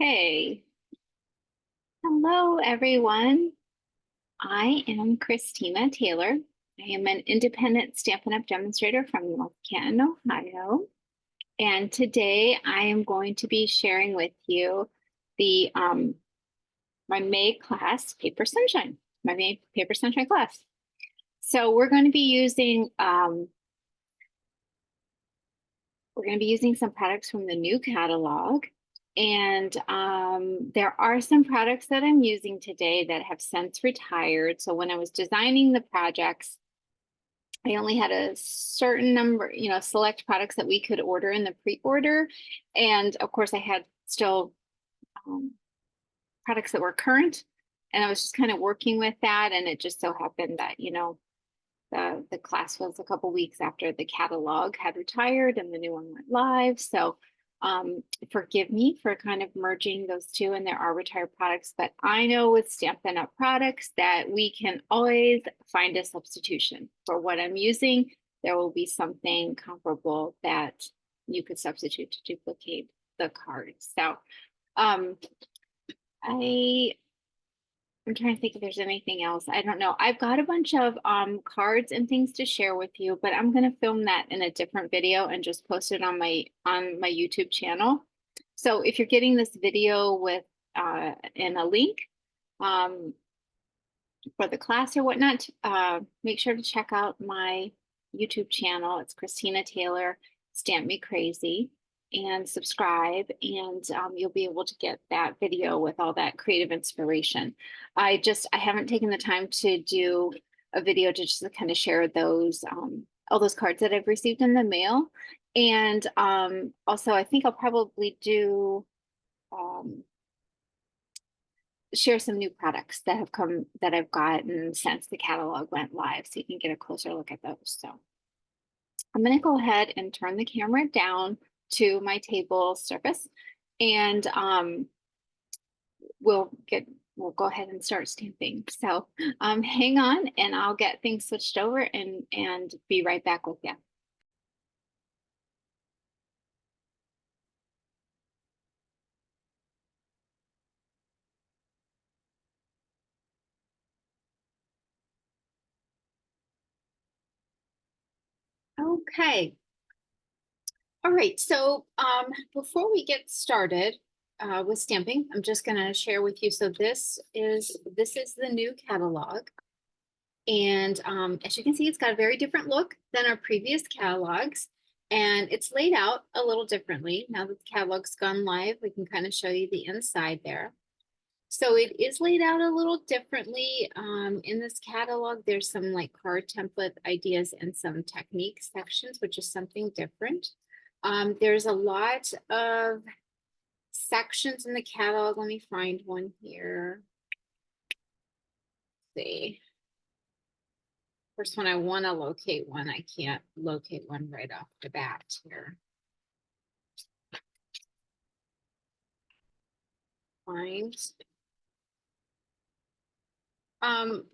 Hey, hello everyone. I am Christina Taylor. I am an independent Stampin' Up! Demonstrator from North Canton, Ohio. And today I am going to be sharing with you the my May class, Paper Sunshine, my May Paper Sunshine class. So we're going to be using some products from the new catalog. And there are some products that I'm using today that have since retired. So when I was designing the projects, I only had a certain number, select products that we could order in the pre-order. And of course, I had still um, products that were current. And I was just kind of working with that. And it just so happened that, the class was a couple weeks after the catalog had retired and the new one went live. So forgive me for kind of merging those two, and there are retired products, but I know with Stampin' Up! Products that we can always find a substitution for what I'm using. There will be something comparable that you could substitute to duplicate the cards. So um, I'm trying to think if there's anything else. I don't know. I've got a bunch of cards and things to share with you, but I'm going to film that in a different video and just post it on my YouTube channel. So if you're getting this video with in a link um, for the class or whatnot, make sure to check out my YouTube channel. It's Christina Taylor, Stamp Me Crazy, and subscribe, and you'll be able to get that video with all that creative inspiration. I haven't taken the time to do a video to just kind of share those all those cards that I've received in the mail. And also I think I'll probably do share some new products that have come that I've gotten since the catalog went live, so you can get a closer look at those. So I'm going to go ahead and turn the camera down to my table surface, and we'll go ahead and start stamping. So hang on, and I'll get things switched over and be right back with you. Okay. All right, so before we get started with stamping, I'm just going to share with you. So this is the new catalog, and as you can see, it's got a very different look than our previous catalogs, and it's laid out a little differently. Now that the catalog's gone live, we can kind of show you the inside there. So it is laid out a little differently. In this catalog, there's some like card template ideas and some technique sections, which is something different. There's a lot of sections in the catalog. Let me find one here. Let's see. First one, I want to locate one. I can't locate one right off the bat here. Find.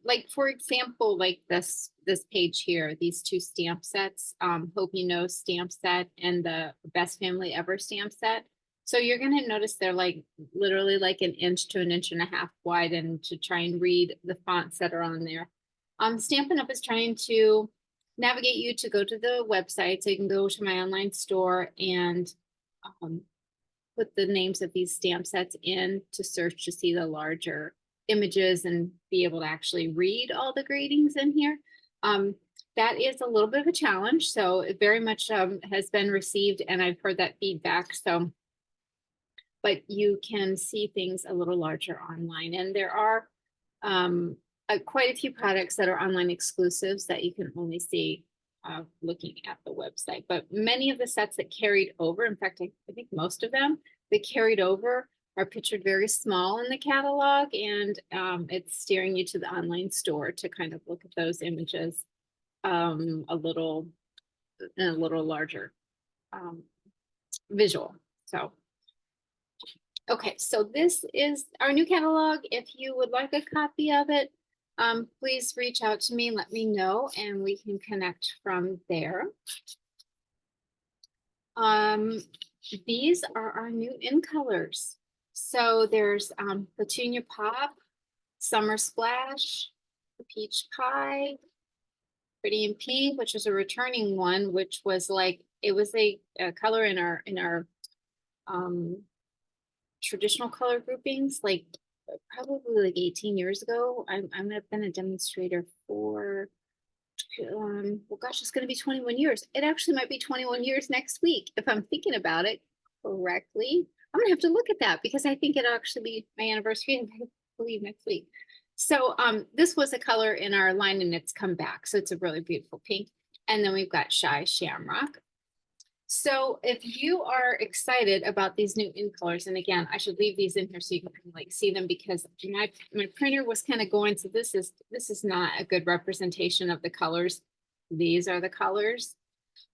Like for example, like this page here, these two stamp sets, Hope You Know stamp set and the Best Family Ever stamp set. So you're gonna notice they're like literally like an inch to an inch and a half wide, and to try and read the fonts that are on there. Stampin' Up! Is trying to navigate you to go to the website, so you can go to my online store and put the names of these stamp sets in to search to see the larger images and be able to actually read all the gradings in here. That is a little bit of a challenge, so it very much has been received, and I've heard that feedback. So, but you can see things a little larger online, and there are quite a few products that are online exclusives that you can only see looking at the website. But many of the sets that carried over, in fact, I think most of them that carried over are pictured very small in the catalog, and it's steering you to the online store to kind of look at those images a little larger visual. So, okay, so this is our new catalog. If you would like a copy of it, please reach out to me and let me know, and we can connect from there. These are our new in colors. So there's Petunia Pop, Summer Splash, Peach Pie, Pretty in Pink, which was a returning one, which was like, it was a color in our um traditional color groupings, like probably like 18 years ago. I've been a demonstrator for well gosh, it's gonna be 21 years. It actually might be 21 years next week if I'm thinking about it correctly. I'm gonna have to look at that because I think it'll actually be my anniversary, I believe, next week. So this was a color in our line and it's come back. So it's a really beautiful pink. And then we've got Shy Shamrock. So if you are excited about these new in colors, and again, I should leave these in here so you can like see them because my printer was kind of going, so this is not a good representation of the colors. These are the colors.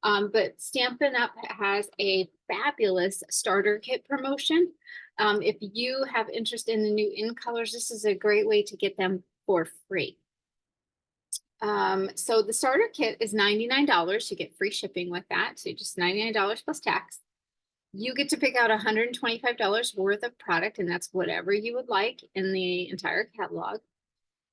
But Stampin' Up has a fabulous starter kit promotion. If you have interest in the new in colors, this is a great way to get them for free. So the starter kit is $99. You get free shipping with that. So just $99 plus tax. You get to pick out $125 worth of product, and that's whatever you would like in the entire catalog.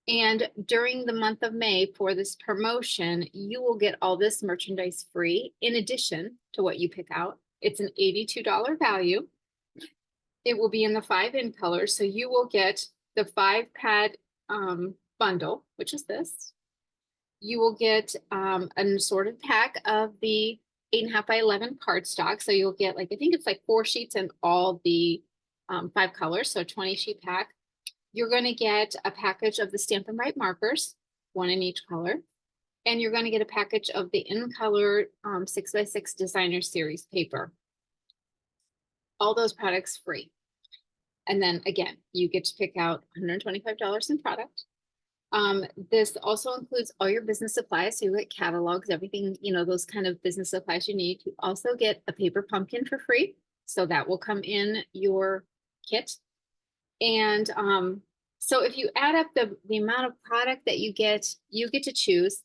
And during the month of May for this promotion, you will get all this merchandise free in addition to what you pick out. It's an $82 value. It will be in the 5 in colors. So you will get the 5 pad bundle, which is this. You will get an assorted pack of the 8.5 by 11 cardstock. So you'll get like, I think it's like 4 sheets and all the 5 colors. So 20 sheet pack. You're going to get a package of the Stampin' Write markers, 1 in each color. And you're going to get a package of the in color 6x6 designer series paper. All those products free. And then again, you get to pick out $125 in product. This also includes all your business supplies. So you get catalogs, everything, you know, those kind of business supplies you need. You also get a paper pumpkin for free. So that will come in your kit. And so if you add up the amount of product that you get to choose,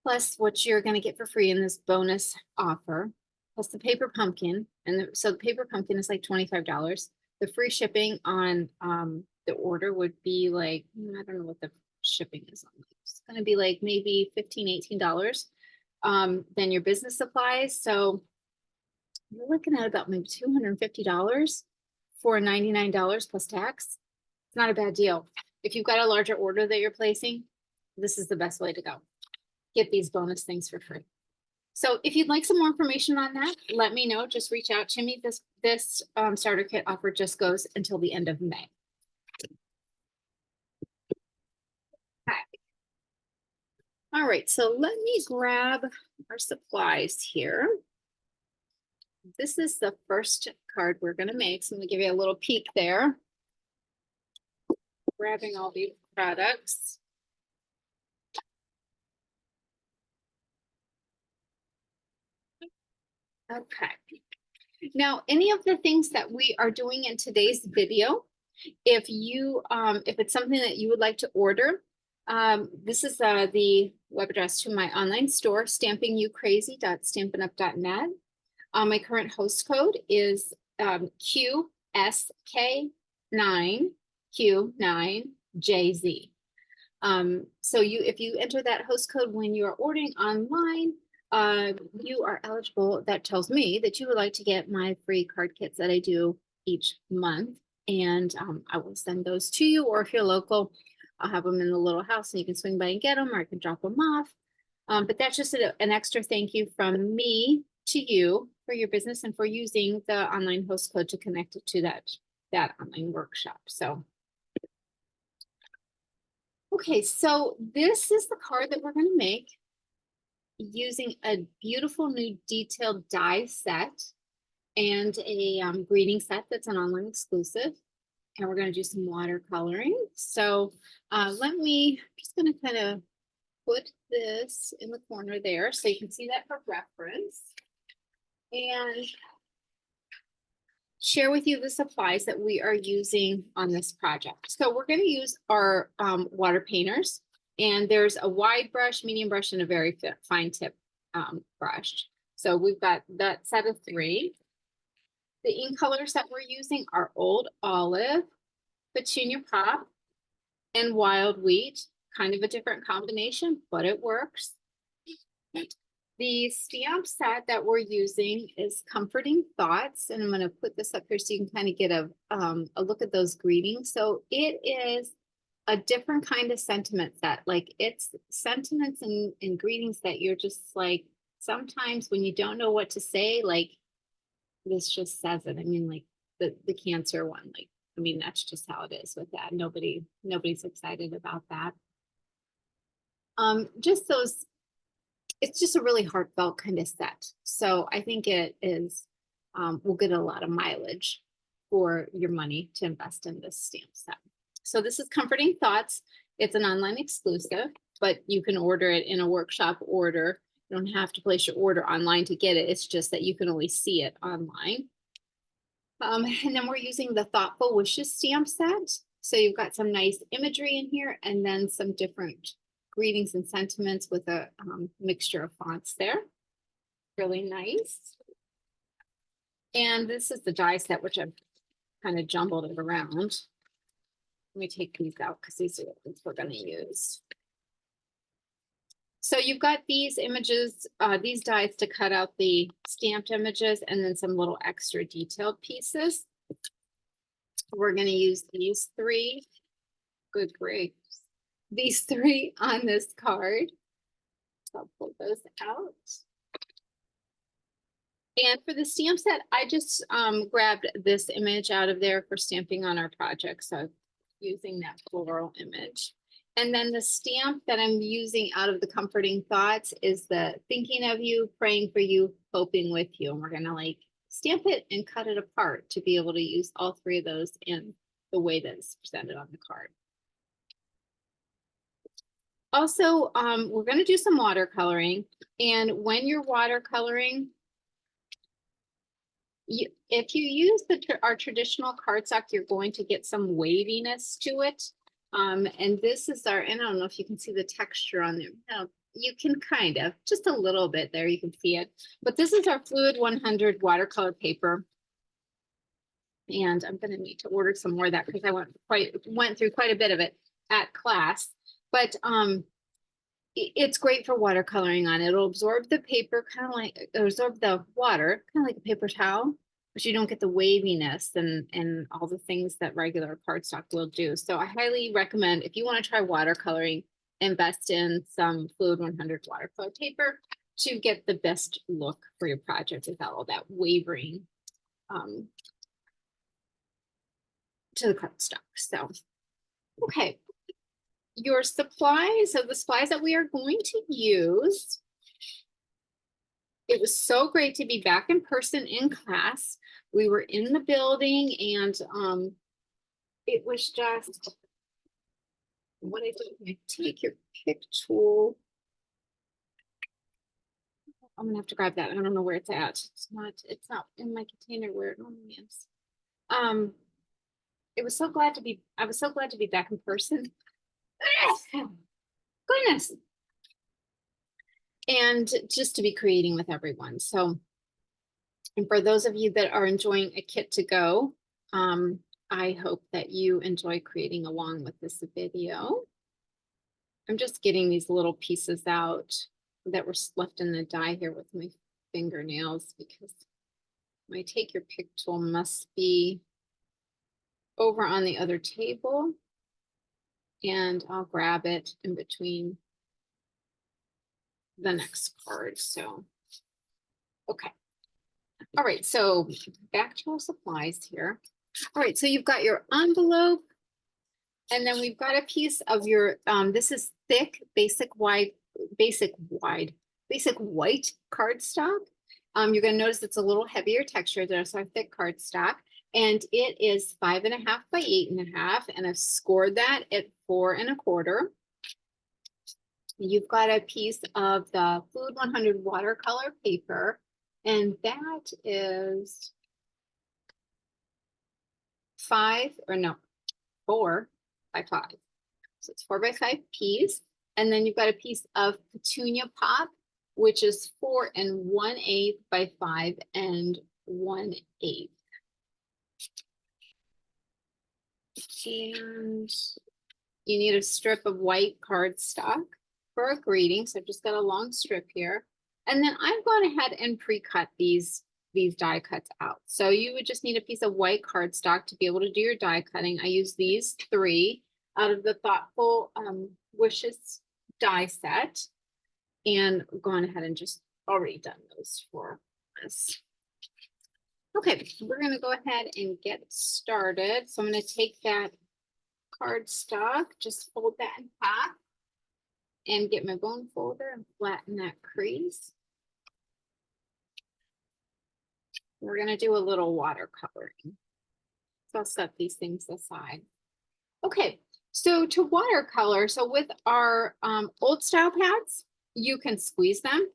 plus what you're going to get for free in this bonus offer, plus the paper pumpkin. And so the paper pumpkin is like $25. The free shipping on the order would be like, I don't know what the shipping is on. It's going to be like maybe $15, $18. Then your business supplies. So you're looking at about maybe $250 for $99 plus tax. It's not a bad deal. If you've got a larger order that you're placing, this is the best way to go. Get these bonus things for free. So if you'd like some more information on that, let me know. Just reach out to me. This starter kit offer just goes until the end of May. Okay. All right, so let me grab our supplies here. This is the first card we're going to make. So I'm going to give you a little peek there. Grabbing all these products. Okay. Now, any of the things that we are doing in today's video, if it's something that you would like to order, this is the web address to my online store, stampingucrazy.stampinup.net. My current host code is QSK9Q9JZ. So if you enter that host code when you are ordering online, you are eligible. That tells me that you would like to get my free card kits that I do each month. And I will send those to you, or if you're local, I'll have them in the little house and you can swing by and get them, or I can drop them off. But that's just an extra thank you from me to you for your business and for using the online host code to connect it to that online workshop. So, okay, so this is the card that we're going to make using a beautiful new detailed die set and a greeting set that's an online exclusive. And we're going to do some watercoloring. So just going to kind of put this in the corner there so you can see that for reference. And share with you the supplies that we are using on this project. So we're going to use our water painters. And there's a wide brush, medium brush, and a very fine tip brush. So we've got that set of 3. The ink colors that we're using are Old Olive, Petunia Pop, and Wild Wheat. Kind of a different combination, but it works. The stamp set that we're using is Comforting Thoughts, and I'm going to put this up here so you can kind of get a look at those greetings. So it is a different kind of sentiment set. Like it's sentiments and greetings that you're just like, sometimes when you don't know what to say, like this just says it. I mean, like the cancer one, like, I mean, that's just how it is with that. Nobody's excited about that. Just those, it's just a really heartfelt kind of set. So I think it is, we'll get a lot of mileage for your money to invest in this stamp set. So this is Comforting Thoughts. It's an online exclusive, but you can order it in a workshop order. You don't have to place your order online to get it. It's just that you can only see it online. And then we're using the Thoughtful Wishes stamp set. So you've got some nice imagery in here and then some different greetings and sentiments with a mixture of fonts there. Really nice. And this is the die set, which I've kind of jumbled it around. Let me take these out because these are the ones we're going to use. So you've got these images, these dies to cut out the stamped images and then some little extra detailed pieces. We're going to use these three. Good grief. These three on this card. I'll pull those out. And for the stamp set, I just grabbed this image out of there for stamping on our project. So using that floral image. And then the stamp that I'm using out of the Comforting Thoughts is the thinking of you, praying for you, hoping with you. And we're going to like stamp it and cut it apart to be able to use all three of those in the way that it's presented on the card. Also, we're going to do some watercoloring. And when you're watercoloring, if you use our traditional cardstock, you're going to get some waviness to it. And this is our, and I don't know if you can see the texture on there. No, you can kind of, just a little bit there, you can see it. But this is our Fluid 100 watercolor paper. And I'm going to need to order some more of that because I went through quite a bit of it at class. But it's great for watercoloring on. It'll absorb the paper, kind of like absorb the water, kind of like a paper towel, but you don't get the waviness and all the things that regular cardstock will do. So I highly recommend, if you want to try watercoloring, invest in some Fluid 100 watercolor paper to get the best look for your project without all that wavering to the cardstock. So, okay. Your supplies, so the supplies that we are going to use. It was so great to be back in person in class. We were in the building and it was just, what I did, take your pick tool. I'm gonna have to grab that. I don't know where it's at. It's not in my container where it normally is. I was so glad to be back in person. Goodness. And just to be creating with everyone. So, and for those of you that are enjoying a kit to go, I hope that you enjoy creating along with this video. I'm just getting these little pieces out that were left in the die here with my fingernails because my take your pick tool must be over on the other table. And I'll grab it in between the next card. So, okay. All right, so back to our supplies here. All right, so you've got your envelope, and then we've got a piece of your, this is thick, basic white cardstock. You're gonna notice it's a little heavier texture. There's our thick cardstock. And it is 5.5 by 8.5, and I've scored that at 4 1/4. You've got a piece of the Fluid 100 watercolor paper, and that is 4 by 5. So it's 4 by 5 piece. And then you've got a piece of Petunia Pop, which is 4 1/8 by 5 1/8. And you need a strip of white cardstock for a greeting. So I've just got a long strip here. And then I've gone ahead and pre-cut these die cuts out. So you would just need a piece of white cardstock to be able to do your die cutting. I use these 3 out of the Thoughtful Wishes die set, and gone ahead and just already done those for us. Okay, we're gonna go ahead and get started. So I'm gonna take that cardstock, just fold that in half and get my bone folder and flatten that crease. We're gonna do a little watercoloring. So I'll set these things aside. Okay, so to watercolor, so with our old style pads, you can squeeze them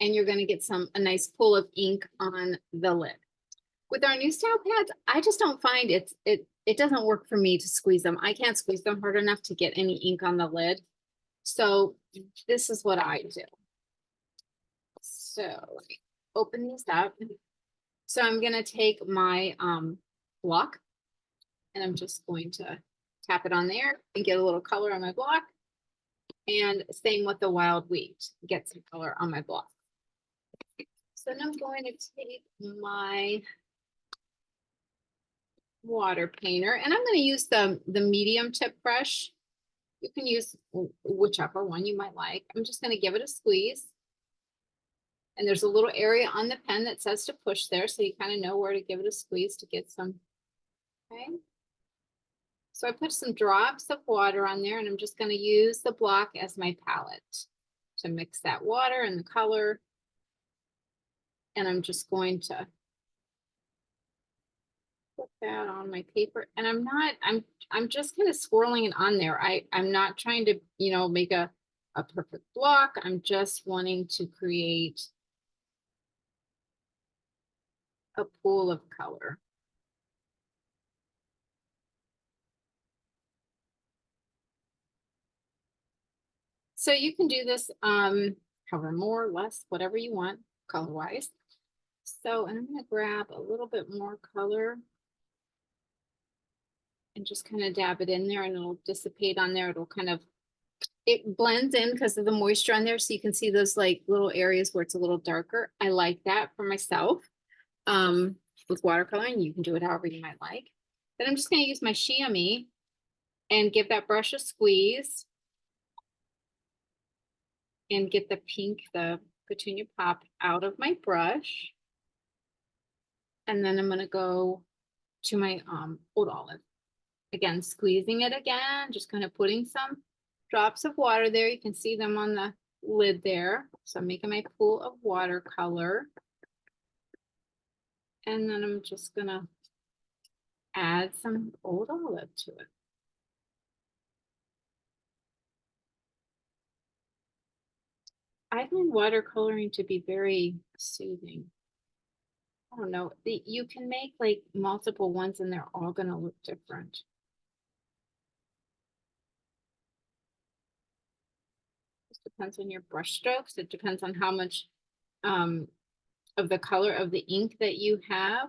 and you're gonna get a nice pool of ink on the lid. With our new style pads, I just don't find it doesn't work for me to squeeze them. I can't squeeze them hard enough to get any ink on the lid. So this is what I do. So let me open these up. So I'm gonna take my block and I'm just going to tap it on there and get a little color on my block. And same with the wild wheat, get some color on my block. So then I'm going to take my water painter and I'm going to use the medium tip brush. You can use whichever one you might like. I'm just going to give it a squeeze. And there's a little area on the pen that says to push there, so you kind of know where to give it a squeeze to get some. Okay. So I put some drops of water on there and I'm just going to use the block as my palette to mix that water and the color. And I'm just going to put that on my paper. And I'm just kind of swirling it on there. I'm not trying to, make a perfect block. I'm just wanting to create a pool of color. So you can do this however more, less, whatever you want color wise. So, and I'm going to grab a little bit more color and just kind of dab it in there and it'll dissipate on there. It blends in because of the moisture on there. So you can see those like little areas where it's a little darker. I like that for myself. With watercoloring, you can do it however you might like. Then I'm just going to use my chamois and give that brush a squeeze and get the pink, the petunia pop out of my brush. And then I'm going to go to my old olive. Again, squeezing it again, just kind of putting some drops of water there. You can see them on the lid there. So I'm making my pool of watercolor. And then I'm just going to add some old olive to it. I find watercoloring to be very soothing. I don't know, you can make like multiple ones and they're all going to look different. It depends on your brush strokes. It depends on how much of the color of the ink that you have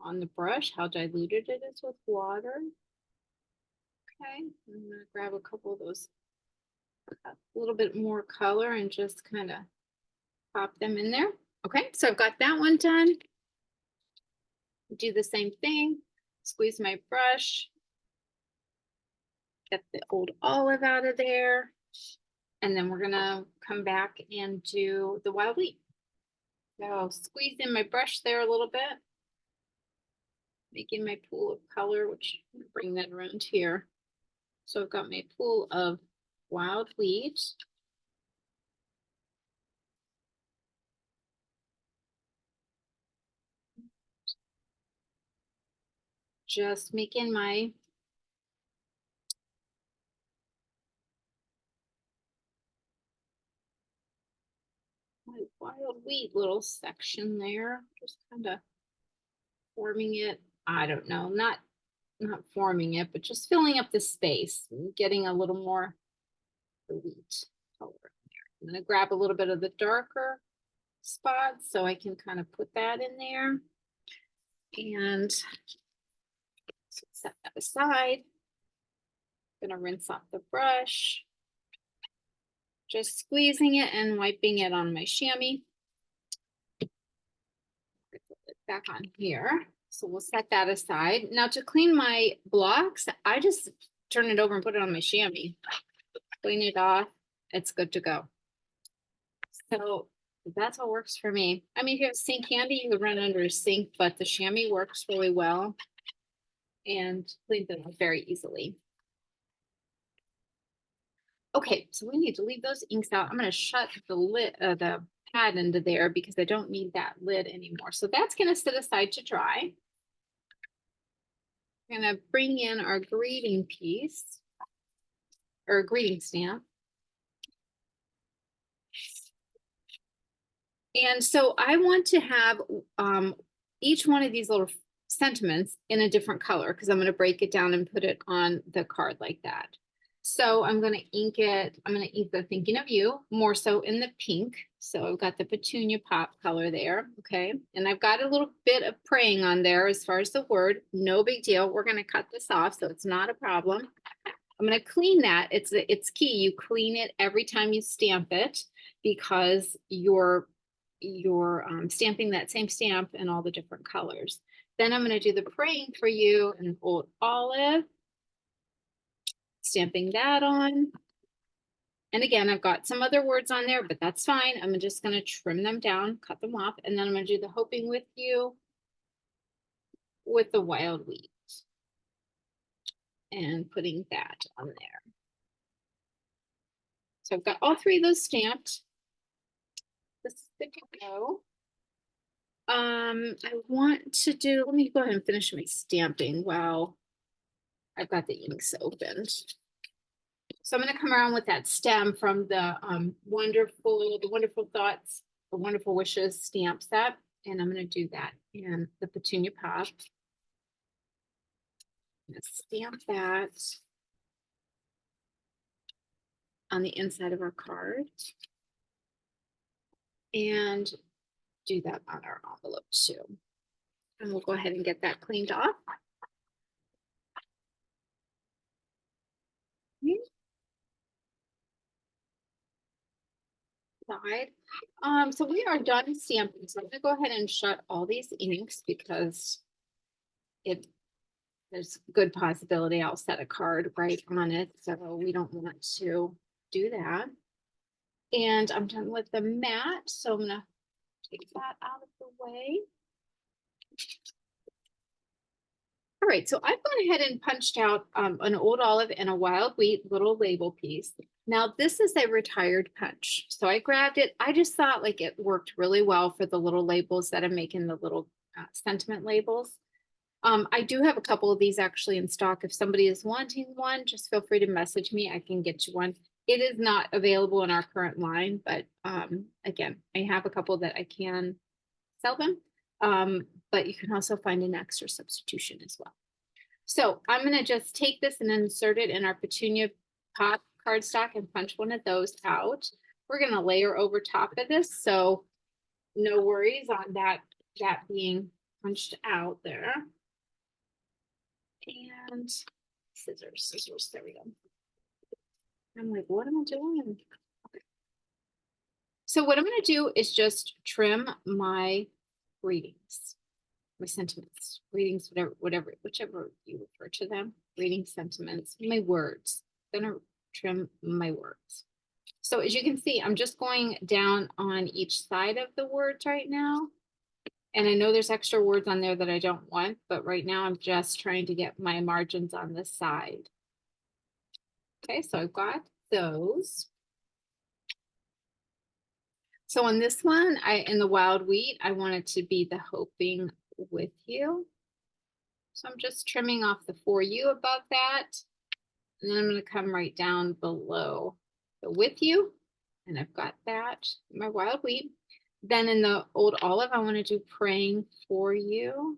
on the brush, how diluted it is with water. Okay, I'm gonna grab a couple of those, a little bit more color and just kind of pop them in there. Okay, so I've got that one done. Do the same thing, squeeze my brush, get the old olive out of there, and then we're gonna come back and do the wild wheat. So squeeze in my brush there a little bit, making my pool of color, which I'm gonna bring that around here. So I've got my pool of wild wheat. Just making my wild wheat little section there. Just kind of forming it. I don't know, not forming it, but just filling up the space and getting a little more the wheat color there. I'm going to grab a little bit of the darker spots so I can kind of put that in there. And set that aside. Gonna rinse off the brush. Just squeezing it and wiping it on my chamois. Back on here. So we'll set that aside. Now to clean my blocks, I just turn it over and put it on my chamois. Clean it off. It's good to go. So that's what works for me. I mean, if you have sink handy, you can run under a sink, but the chamois works really well and cleans them very easily. Okay, so we need to leave those inks out. I'm going to shut the lid, the pad into there because I don't need that lid anymore. So that's going to sit aside to dry. I'm going to bring in our greeting piece or greeting stamp. And so I want to have each one of these little sentiments in a different color because I'm going to break it down and put it on the card like that. So I'm going to ink it. I'm going to ink the thinking of you more so in the pink. So I've got the petunia pop color there. Okay. And I've got a little bit of praying on there as far as the word. No big deal. We're going to cut this off. So it's not a problem. I'm going to clean that. It's key. You clean it every time you stamp it because you're stamping that same stamp in all the different colors. Then I'm going to do the praying for you in Old Olive. Stamping that on. And again, I've got some other words on there, but that's fine. I'm just going to trim them down, cut them off, and then I'm going to do the hoping with you with the wild wheat. And putting that on there. So I've got all three of those stamped. This is good to go. I want to do, let me go ahead and finish my stamping while I've got the inks opened. So I'm going to come around with that stem from the Wonderful Thoughts, the Wonderful Wishes stamp set. And I'm going to do that in the petunia pop. I'm going to stamp that on the inside of our card. And do that on our envelope too. And we'll go ahead and get that cleaned off. Side. So we are done stamping. So I'm gonna go ahead and shut all these inks because there's good possibility I'll set a card right on it. So we don't want to do that. And I'm done with the mat. So I'm gonna take that out of the way. All right, so I've gone ahead and punched out an Old Olive and a wild wheat little label piece. Now this is a retired punch. So I grabbed it. I just thought like it worked really well for the little labels that I'm making, the little sentiment labels. I do have a couple of these actually in stock. If somebody is wanting one, just feel free to message me. I can get you one. It is not available in our current line, but again, I have a couple that I can sell them. But you can also find an extra substitution as well. So I'm going to just take this and insert it in our petunia pop cardstock and punch one of those out. We're going to layer over top of this. So no worries on that being punched out there. And scissors, there we go. I'm like, what am I doing? Okay. So what I'm going to do is just trim my readings, my sentiments, readings, whichever you refer to them, reading sentiments, my words. I'm gonna trim my words. So as you can see, I'm just going down on each side of the words right now. And I know there's extra words on there that I don't want, but right now I'm just trying to get my margins on the side. Okay, so I've got those. So on this one, in the wild wheat, I want it to be the hoping with you. So I'm just trimming off the for you above that. And then I'm going to come right down below the with you. And I've got that, my wild wheat. Then in the Old Olive, I want to do praying for you.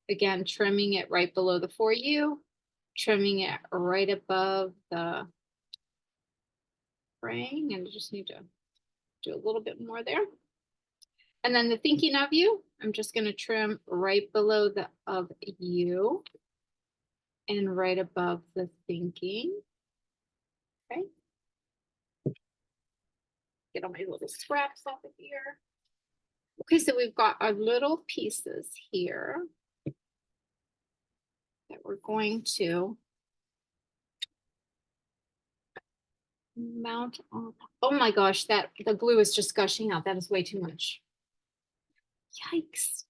Again, trimming it right below the for you, trimming it right above the praying. And I just need to do a little bit more there. And then the thinking of you, I'm just gonna trim right below the of you and right above the thinking. Okay. Get all my little scraps off of here. Okay, so we've got our little pieces here that we're going to mount on. Oh my gosh, that the glue is just gushing out. That is way too much. Yikes.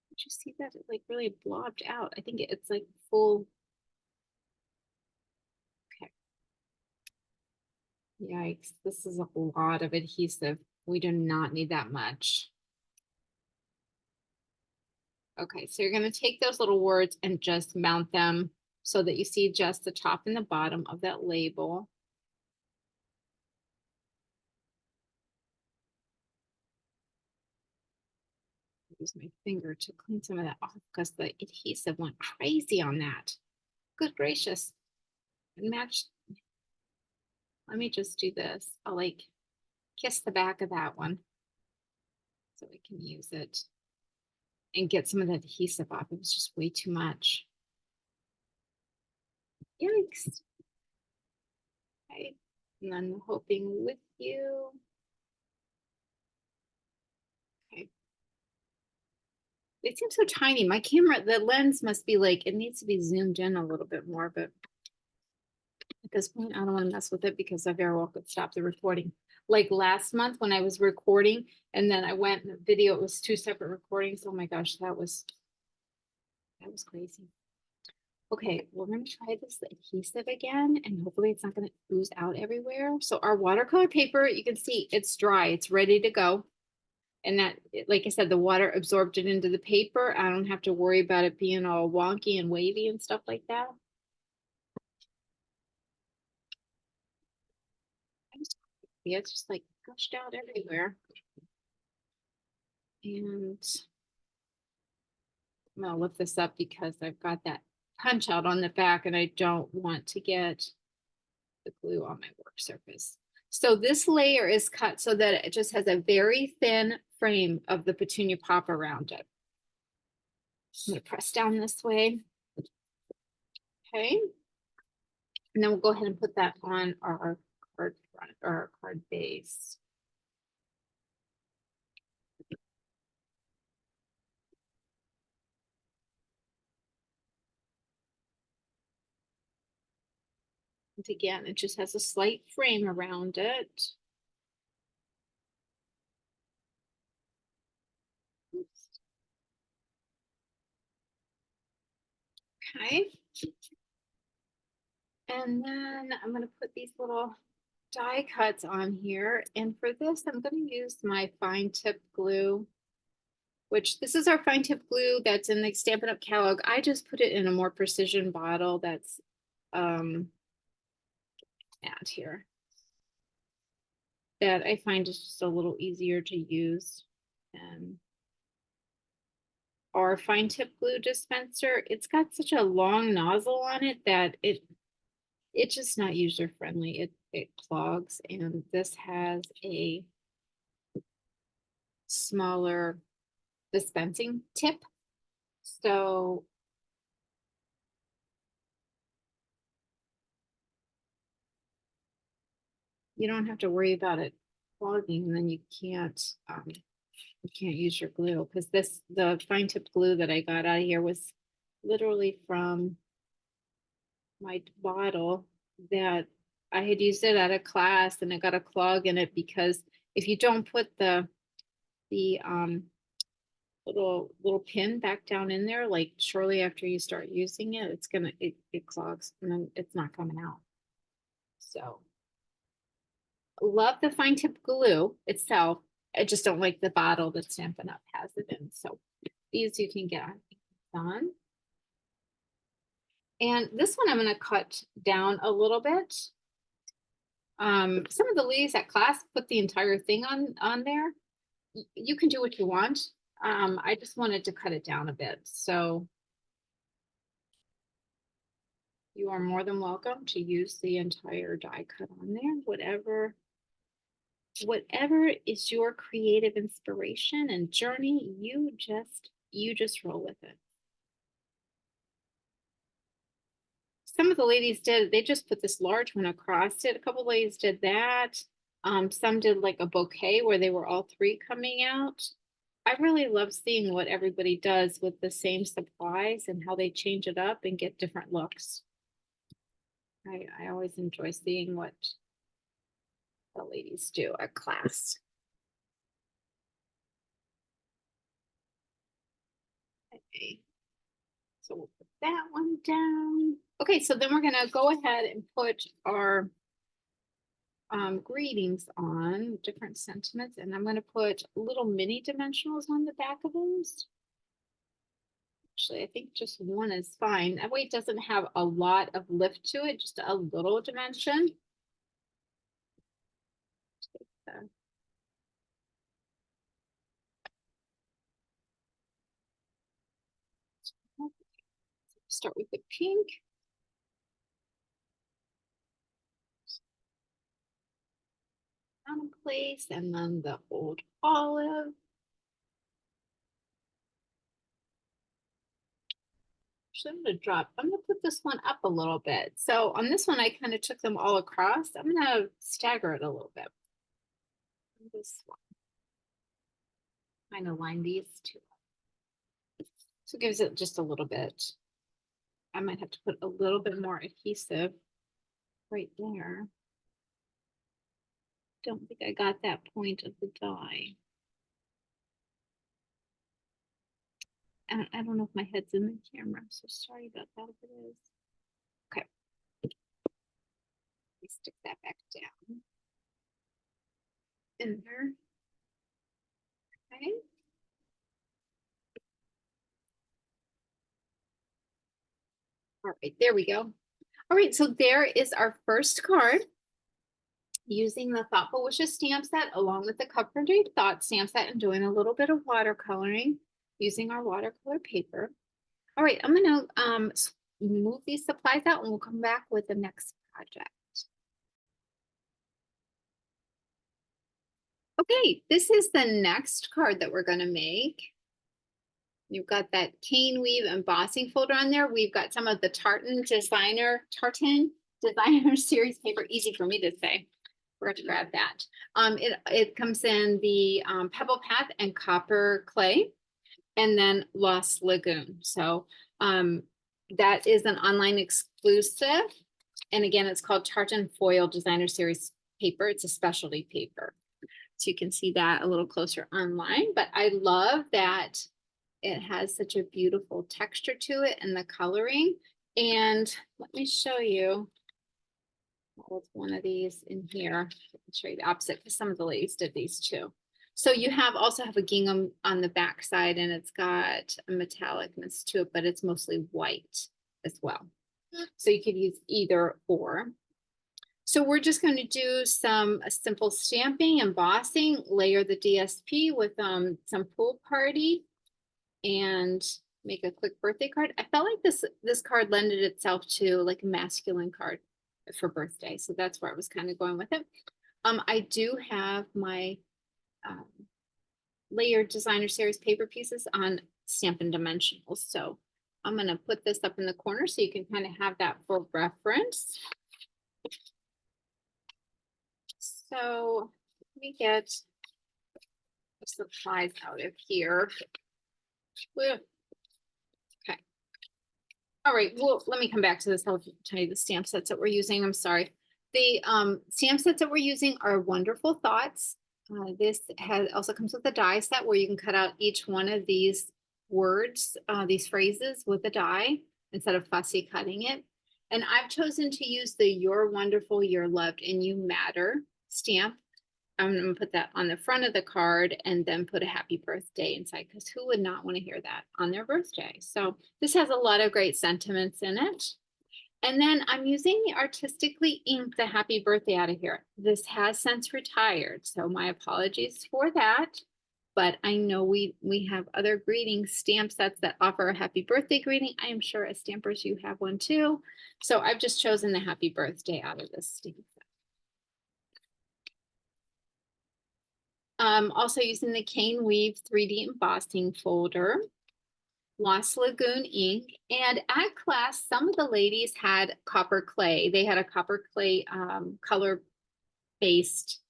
Did you see that? It like really blobbed out. I think it's like full. Okay. Yikes. This is a lot of adhesive. We do not need that much. Okay, so you're going to take those little words and just mount them so that you see just the top and the bottom of that label. Use my finger to clean some of that off because the adhesive went crazy on that. Good gracious. Match. Let me just do this. I'll like kiss the back of that one so we can use it and get some of that adhesive off. It was just way too much. Yikes. Okay. And then hoping with you. Okay. They seem so tiny. My camera, the lens must be like, it needs to be zoomed in a little bit more, but at this point, I don't want to mess with it because I very well could stop the recording. Like last month when I was recording and then I went in the video, it was two separate recordings. Oh my gosh, that was crazy. Okay, we're going to try this adhesive again and hopefully it's not going to ooze out everywhere. So our watercolor paper, you can see it's dry, it's ready to go. And that, like I said, the water absorbed it into the paper. I don't have to worry about it being all wonky and wavy and stuff like that. Yeah, it's just like gushed out everywhere. And I'm gonna lift this up because I've got that punch out on the back and I don't want to get the glue on my work surface. So this layer is cut so that it just has a very thin frame of the petunia pop around it. I'm gonna press down this way. Okay. And then we'll go ahead and put that on our card front or our card base. And again, it just has a slight frame around it. Okay. And then I'm going to put these little die cuts on here. And for this, I'm going to use my fine tip glue, which this is our fine tip glue that's in the Stampin' Up! Catalog. I just put it in a more precision bottle that's out here that I find is just a little easier to use. And our fine tip glue dispenser, it's got such a long nozzle on it that it's just not user friendly. It clogs, and this has a smaller dispensing tip. So you don't have to worry about it clogging, and then you can't use your glue because the fine tip glue that I got out of here was literally from my bottle that I had used it at a class and it got a clog in it because if you don't put the little pin back down in there, like shortly after you start using it, it clogs and then it's not coming out. So love the fine tip glue itself. I just don't like the bottle that Stampin' Up! Has it in. So these you can get on. And this one I'm going to cut down a little bit. Some of the ladies at class put the entire thing on there. You can do what you want. I just wanted to cut it down a bit. So you are more than welcome to use the entire die cut on there, whatever whatever is your creative inspiration and journey, you just roll with it. Some of the ladies did, they just put this large one across it. A couple ladies did that. Some did like a bouquet where they were all three coming out. I really love seeing what everybody does with the same supplies and how they change it up and get different looks. I always enjoy seeing what the ladies do at class. Okay. So we'll put that one down. Okay, so then we're gonna go ahead and put our greetings on different sentiments, and I'm gonna put little mini dimensionals on the back of those. Actually, I think just one is fine. That way it doesn't have a lot of lift to it, just a little dimension. Start with the pink. Down in place, and then the old olive. Actually, I'm gonna put this one up a little bit. So on this one, I kind of took them all across. I'm gonna stagger it a little bit. This one. Kind of line these two. So it gives it just a little bit. I might have to put a little bit more adhesive right there. Don't think I got that point of the die. I don't know if my head's in the camera. I'm so sorry about that if it is. Okay. Let me stick that back down. In there. Okay. All right, there we go. All right, so there is our first card using the Thoughtful Wishes stamp set along with the Cover Date Thought stamp set and doing a little bit of watercoloring using our watercolor paper. All right, I'm gonna move these supplies out and we'll come back with the next project. Okay, this is the next card that we're gonna make. You've got that cane weave embossing folder on there. We've got some of the Tartan Designer Series paper, easy for me to say. Forgot to grab that. It comes in the Pebble Path and Copper Clay, and then Lost Lagoon. So that is an online exclusive. And again, it's called Tartan Foil Designer Series paper. It's a specialty paper. So you can see that a little closer online, but I love that it has such a beautiful texture to it and the coloring. And let me show you with one of these in here. I'll show you the opposite because some of the ladies did these too. So you also have a gingham on the back side, and it's got a metallicness to it, but it's mostly white as well. So you could use either or. So we're just going to do some simple stamping, embossing, layer the DSP with some pool party, and make a quick birthday card. I felt like this card lended itself to like a masculine card for birthday. So that's where I was kind of going with it. I do have my layered designer series paper pieces on Stampin' Dimensionals. So I'm going to put this up in the corner so you can kind of have that for reference. So let me get the supplies out of here. Okay. All right, well, let me come back to this. I'll tell you the stamp sets that we're using. I'm sorry. The stamp sets that we're using are Wonderful Thoughts. This also comes with a die set where you can cut out each one of these words, these phrases with a die instead of fussy cutting it. And I've chosen to use the You're Wonderful, You're Loved, and You Matter stamp. I'm going to put that on the front of the card and then put a happy birthday inside, because who would not want to hear that on their birthday? So this has a lot of great sentiments in it. And then I'm using the Artistically Inked the happy birthday out of here. This has since retired, so my apologies for that. But I know we have other greeting stamp sets that offer a happy birthday greeting. I am sure as stampers you have one too. So I've just chosen the happy birthday out of this stamp set. Also using the Cane Weave 3D embossing folder, Lost Lagoon ink, and at class, some of the ladies had copper clay. They had a copper clay color-based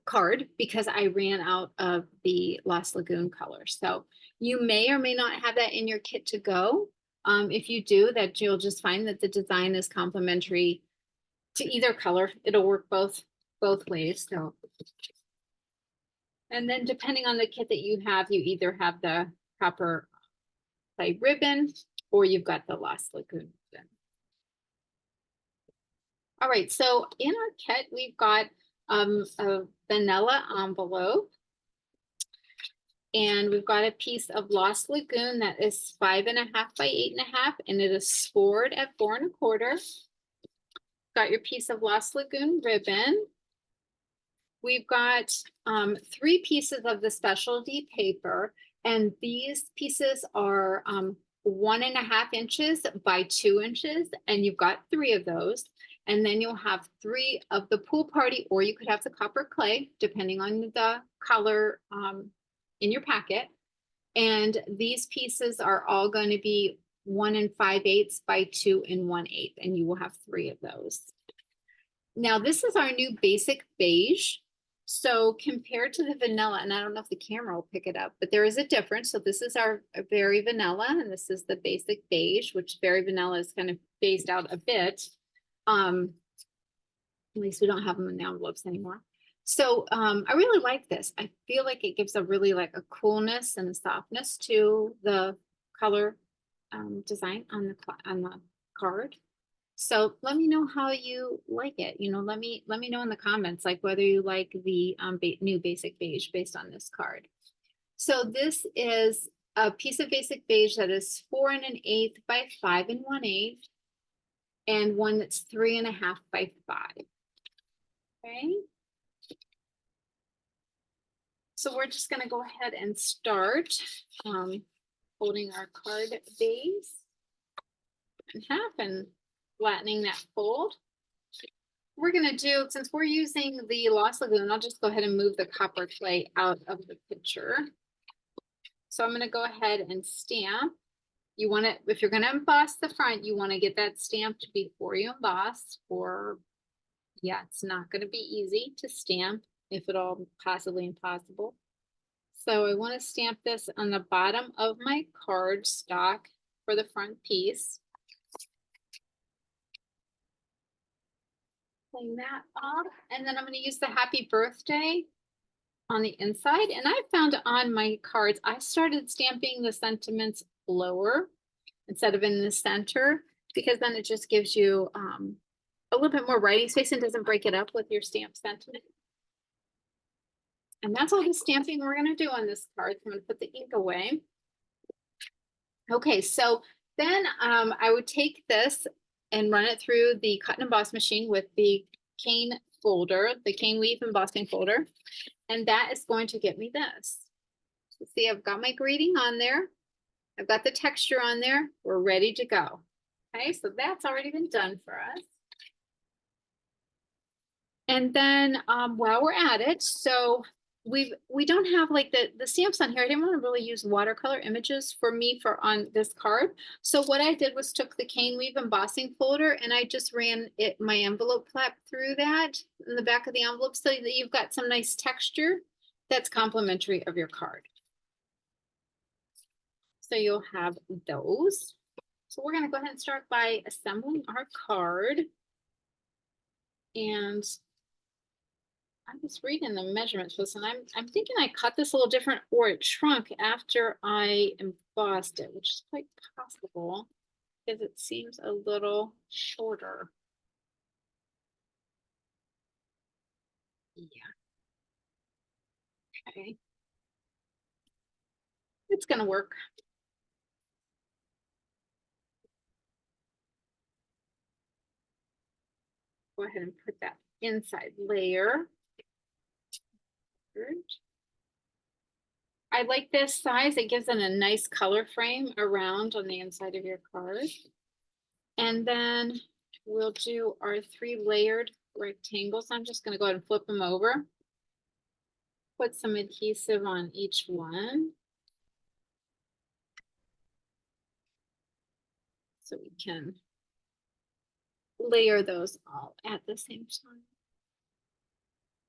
card because I ran out of the Lost Lagoon color. So you may or may not have that in your kit to go. If you do, that you'll just find that the design is complementary to either color. It'll work both ways. So, and then depending on the kit that you have, you either have the copper clay ribbon or you've got the Lost Lagoon ribbon. All right, so in our kit, we've got a vanilla envelope. And we've got a piece of Lost Lagoon that is 5.5 by 8.5, and it is scored at 4 1/4. Got your piece of Lost Lagoon ribbon. We've got 3 pieces of the specialty paper, and these pieces are 1.5 inches by 2 inches, and you've got 3 of those. And then you'll have 3 of the pool party, or you could have the copper clay, depending on the color in your packet. And these pieces are all going to be 1 5/8 by 2 1/8, and you will have 3 of those. Now, this is our new basic beige. So compared to the vanilla, and I don't know if the camera will pick it up, but there is a difference. So this is our very vanilla, and this is the basic beige, which very vanilla is kind of phased out a bit. At least we don't have them in the envelopes anymore. So I really like this. I feel like it gives a really like a coolness and a softness to the color design on the card. So let me know how you like it. You know, let me know in the comments, like whether you like the new basic beige based on this card. So this is a piece of basic beige that is 4 1/8 by 5 1/8, and one that's 3.5 by 5. Okay. So we're just going to go ahead and start folding our card base in half and flattening that fold. We're going to do, since we're using the Lost Lagoon, I'll just go ahead and move the copper clay out of the picture. So I'm going to go ahead and stamp. You want to, if you're going to emboss the front, you want to get that stamped before you emboss, or yeah, it's not going to be easy to stamp, if at all possibly impossible. So I want to stamp this on the bottom of my card stock for the front piece. Clean that off, and then I'm going to use the happy birthday on the inside. And I found on my cards, I started stamping the sentiments lower instead of in the center, because then it just gives you a little bit more writing space and doesn't break it up with your stamp sentiment. And that's all the stamping we're going to do on this card. So I'm going to put the ink away. Okay, so then I would take this and run it through the cut and emboss machine with the cane folder, the cane weave embossing folder. And that is going to get me this. So see, I've got my greeting on there. I've got the texture on there. We're ready to go. Okay, so that's already been done for us. And then while we're at it, so we don't have like the stamps on here. I didn't want to really use watercolor images for on this card. So what I did was took the cane weave embossing folder and I just ran my envelope flap through that in the back of the envelope so that you've got some nice texture that's complementary of your card. So you'll have those. So we're going to go ahead and start by assembling our card. And I was reading the measurements for this, and I'm thinking I cut this a little different, or it shrunk after I embossed it, which is quite possible because it seems a little shorter. Yeah. Okay. It's gonna work. Go ahead and put that inside layer. I like this size. It gives it a nice color frame around on the inside of your card. And then we'll do our 3 layered rectangles. I'm just going to go ahead and flip them over. put some adhesive on each one. So we can layer those all at the same time.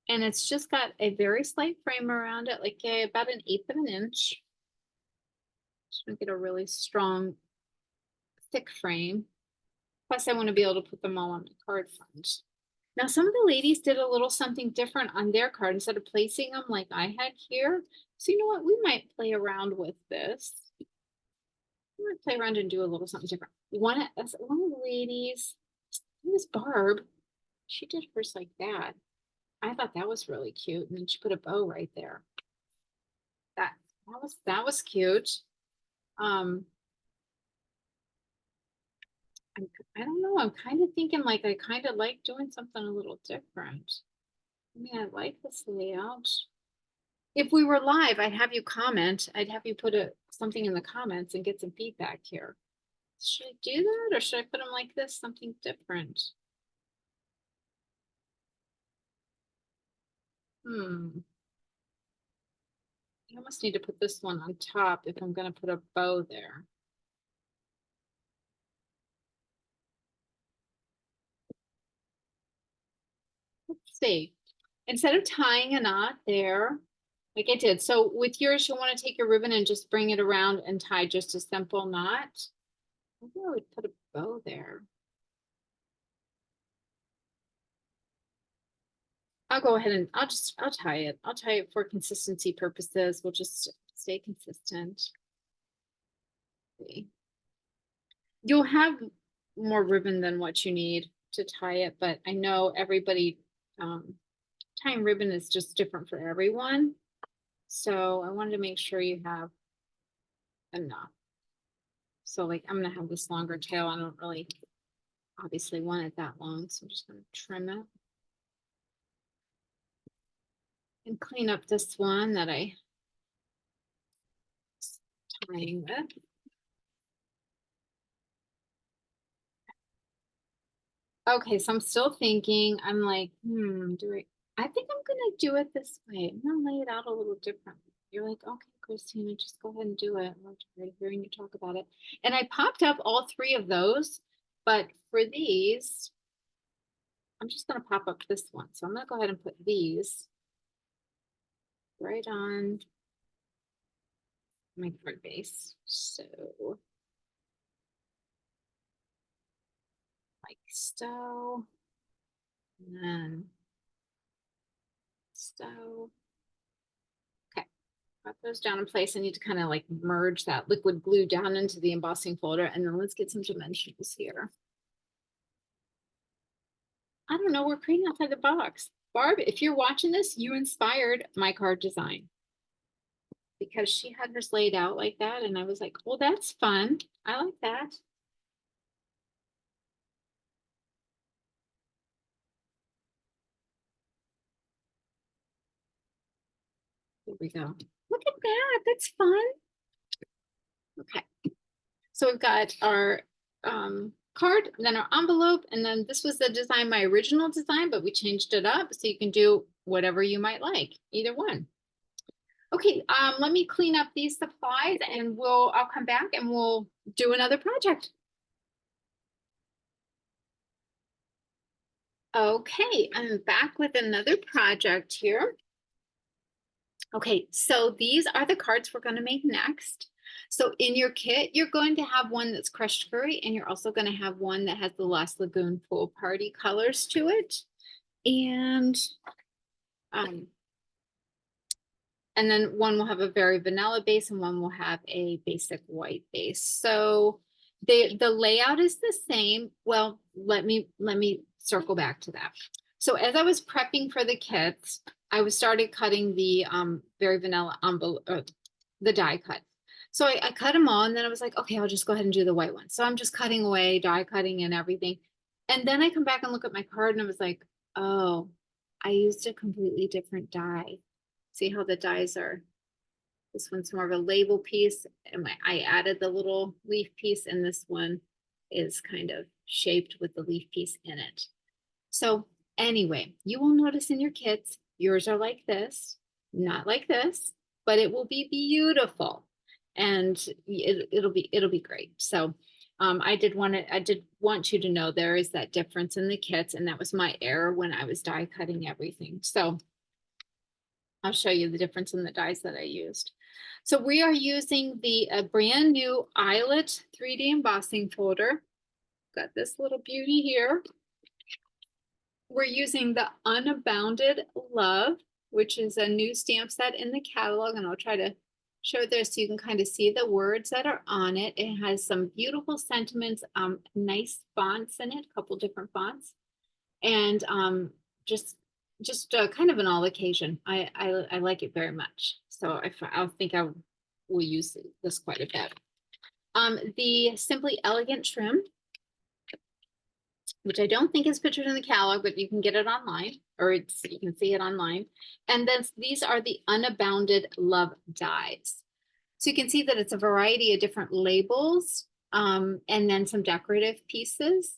And it's just got a very slight frame around it, like about 1/8 of an inch. Just want to get a really strong, thick frame. Plus I want to be able to put them all on my card front. Now, some of the ladies did a little something different on their card instead of placing them like I had here. So you know what? We might play around with this. We might play around and do a little something different. One of the ladies, it was Barb. She did hers like that. I thought that was really cute. And then she put a bow right there. That was cute. I don't know. I'm kind of thinking like I kind of like doing something a little different. I mean, I like this layout. If we were live, I'd have you comment. I'd have you put something in the comments and get some feedback here. Should I do that or should I put them like this? Something different. I almost need to put this one on top if I'm going to put a bow there. Let's see. Instead of tying a knot there, like I did. So with yours, you'll want to take your ribbon and just bring it around and tie just a simple knot. Maybe I would put a bow there. I'll go ahead and I'll tie it. I'll tie it for consistency purposes. We'll just stay consistent. You'll have more ribbon than what you need to tie it, but I know everybody tying ribbon is just different for everyone. So I wanted to make sure you have enough. So like I'm gonna have this longer tail. I don't really obviously want it that long, so I'm just gonna trim it. And clean up this one that I was tying with. Okay, so I'm still thinking, I'm like, I think I'm gonna do it this way. I'm gonna lay it out a little differently. You're like, okay, Christina, just go ahead and do it. I'm tired of hearing you talk about it. And I popped up all 3 of those, but for these, I'm just gonna pop up this one. So I'm gonna go ahead and put these right on my card base. So like so, and then so. Okay, got those down in place. I need to kind of like merge that liquid glue down into the embossing folder, and then let's get some dimensions here. I don't know, we're creating outside the box. Barb, if you're watching this, you inspired my card design because she had hers laid out like that, and I was like, well, that's fun. I like that. There we go. Look at that. That's fun. Okay. So we've got our card, then our envelope, and then this was the design, my original design, but we changed it up so you can do whatever you might like, either one. Okay, let me clean up these supplies and I'll come back and we'll do another project. Okay, I'm back with another project here. Okay, so these are the cards we're going to make next. So in your kit, you're going to have one that's crushed curry, and you're also going to have one that has the Lost Lagoon pool party colors to it. And then one will have a very vanilla base and one will have a basic white base. So the layout is the same. Well, let me circle back to that. So as I was prepping for the kits, I started cutting the very vanilla envelope, the die cut. So I cut them all, and then I was like, okay, I'll just go ahead and do the white one. So I'm just cutting away, die cutting and everything. And then I come back and look at my card and I was like, oh, I used a completely different die. See how the dies are. This one's more of a label piece, and I added the little leaf piece, and this one is kind of shaped with the leaf piece in it. So anyway, you will notice in your kits, yours are like this. not like this, but it will be beautiful. And it'll be great. So I did want you to know there is that difference in the kits, and that was my error when I was die cutting everything. So I'll show you the difference in the dies that I used. So we are using the brand new Eyelet 3D embossing folder. Got this little beauty here. We're using the Unbounded Love, which is a new stamp set in the catalog, and I'll try to show this so you can kind of see the words that are on it. It has some beautiful sentiments, nice fonts in it, a couple different fonts, and just kind of an all occasion. I like it very much, so I think I will use this quite a bit. The Simply Elegant trim, which I don't think is pictured in the catalog, but you can get it online, or you can see it online. And then these are the Unbounded Love dies. So you can see that it's a variety of different labels, and then some decorative pieces.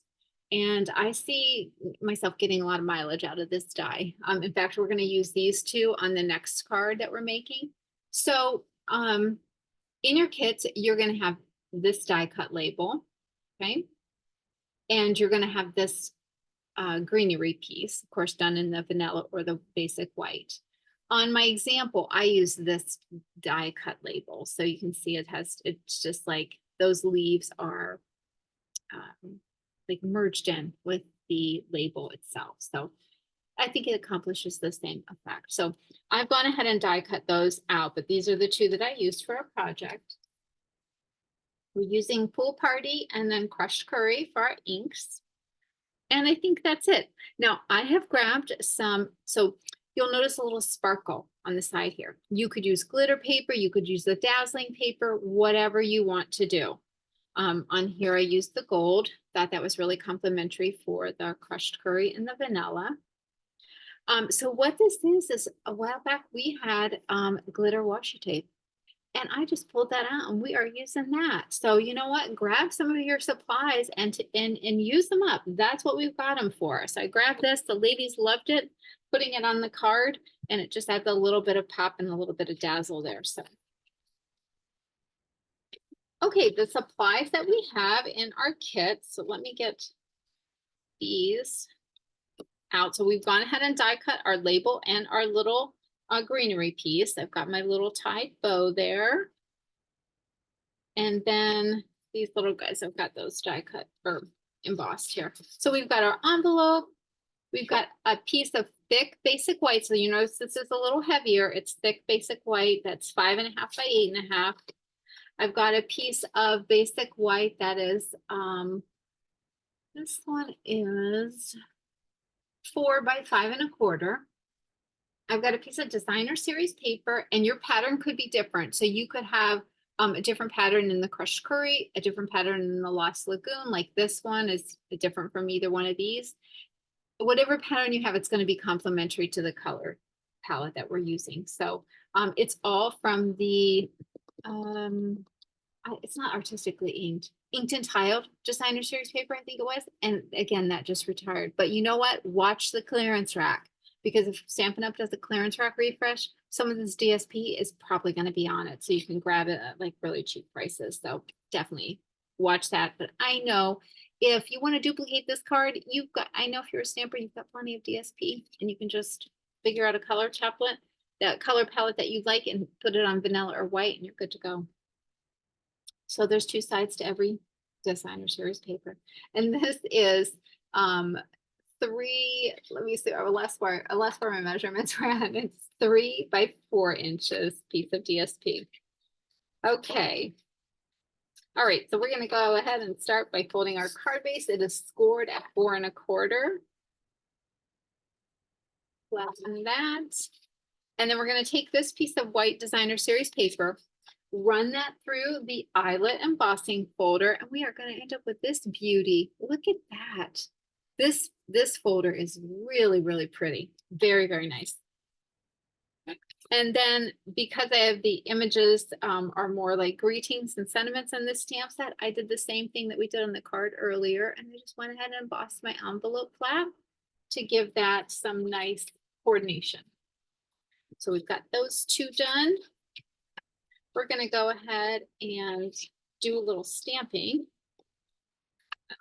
And I see myself getting a lot of mileage out of this die. In fact, we're going to use these two on the next card that we're making. So in your kits, you're going to have this die cut label, okay? And you're going to have this greenery piece, of course, done in the vanilla or the basic white. On my example, I use this die cut label. So you can see it's just like those leaves are like merged in with the label itself. So I think it accomplishes the same effect. So I've gone ahead and die cut those out, but these are the two that I used for a project. We're using Pool Party and then Crushed Curry for our inks. And I think that's it. Now I have grabbed some, so you'll notice a little sparkle on the side here. You could use glitter paper, you could use the dazzling paper, whatever you want to do. On here I used the gold, thought that was really complimentary for the Crushed Curry and the vanilla. So what this is a while back we had glitter washi tape. And I just pulled that out and we are using that. So you know what? Grab some of your supplies and use them up. That's what we've got them for. So I grabbed this. The ladies loved it, putting it on the card, and it just adds a little bit of pop and a little bit of dazzle there. So, okay, the supplies that we have in our kit. So let me get these out. So we've gone ahead and die cut our label and our little greenery piece. I've got my little tied bow there. And then these little guys, I've got those die cut or embossed here. So we've got our envelope. We've got a piece of thick basic white. So you notice this is a little heavier. It's thick basic white. That's 5.5 by 8.5. I've got a piece of basic white that is, this one is 4 by 5.25. I've got a piece of designer series paper, and your pattern could be different. So you could have a different pattern in the Crushed Curry, a different pattern in the Lost Lagoon, like this one is different from either one of these. Whatever pattern you have, it's going to be complementary to the color palette that we're using. So it's all from the, it's not artistically inked and tiled designer series paper, I think it was. And again, that just retired. But you know what? Watch the clearance rack. Because if Stampin' Up does a clearance rack refresh, some of this DSP is probably going to be on it. So you can grab it at like really cheap prices. So definitely watch that. But I know if you want to duplicate this card, I know if you're a stamper, you've got plenty of DSP and you can just figure out a color template, that color palette that you like and put it on vanilla or white and you're good to go. So there's two sides to every designer series paper. And this is, let me see, our last bar my measurements were at. It's 3 by 4 inches piece of DSP. Okay. All right, so we're gonna go ahead and start by folding our card base. It is scored at 4 1/4. Flatten that. And then we're gonna take this piece of white designer series paper, run that through the eyelet embossing folder, and we are gonna end up with this beauty. Look at that. This folder is really, really pretty. Very, very nice. And then because I have the images are more like greetings and sentiments in this stamp set, I did the same thing that we did on the card earlier. And I just went ahead and embossed my envelope flap to give that some nice coordination. So we've got those two done. We're gonna go ahead and do a little stamping.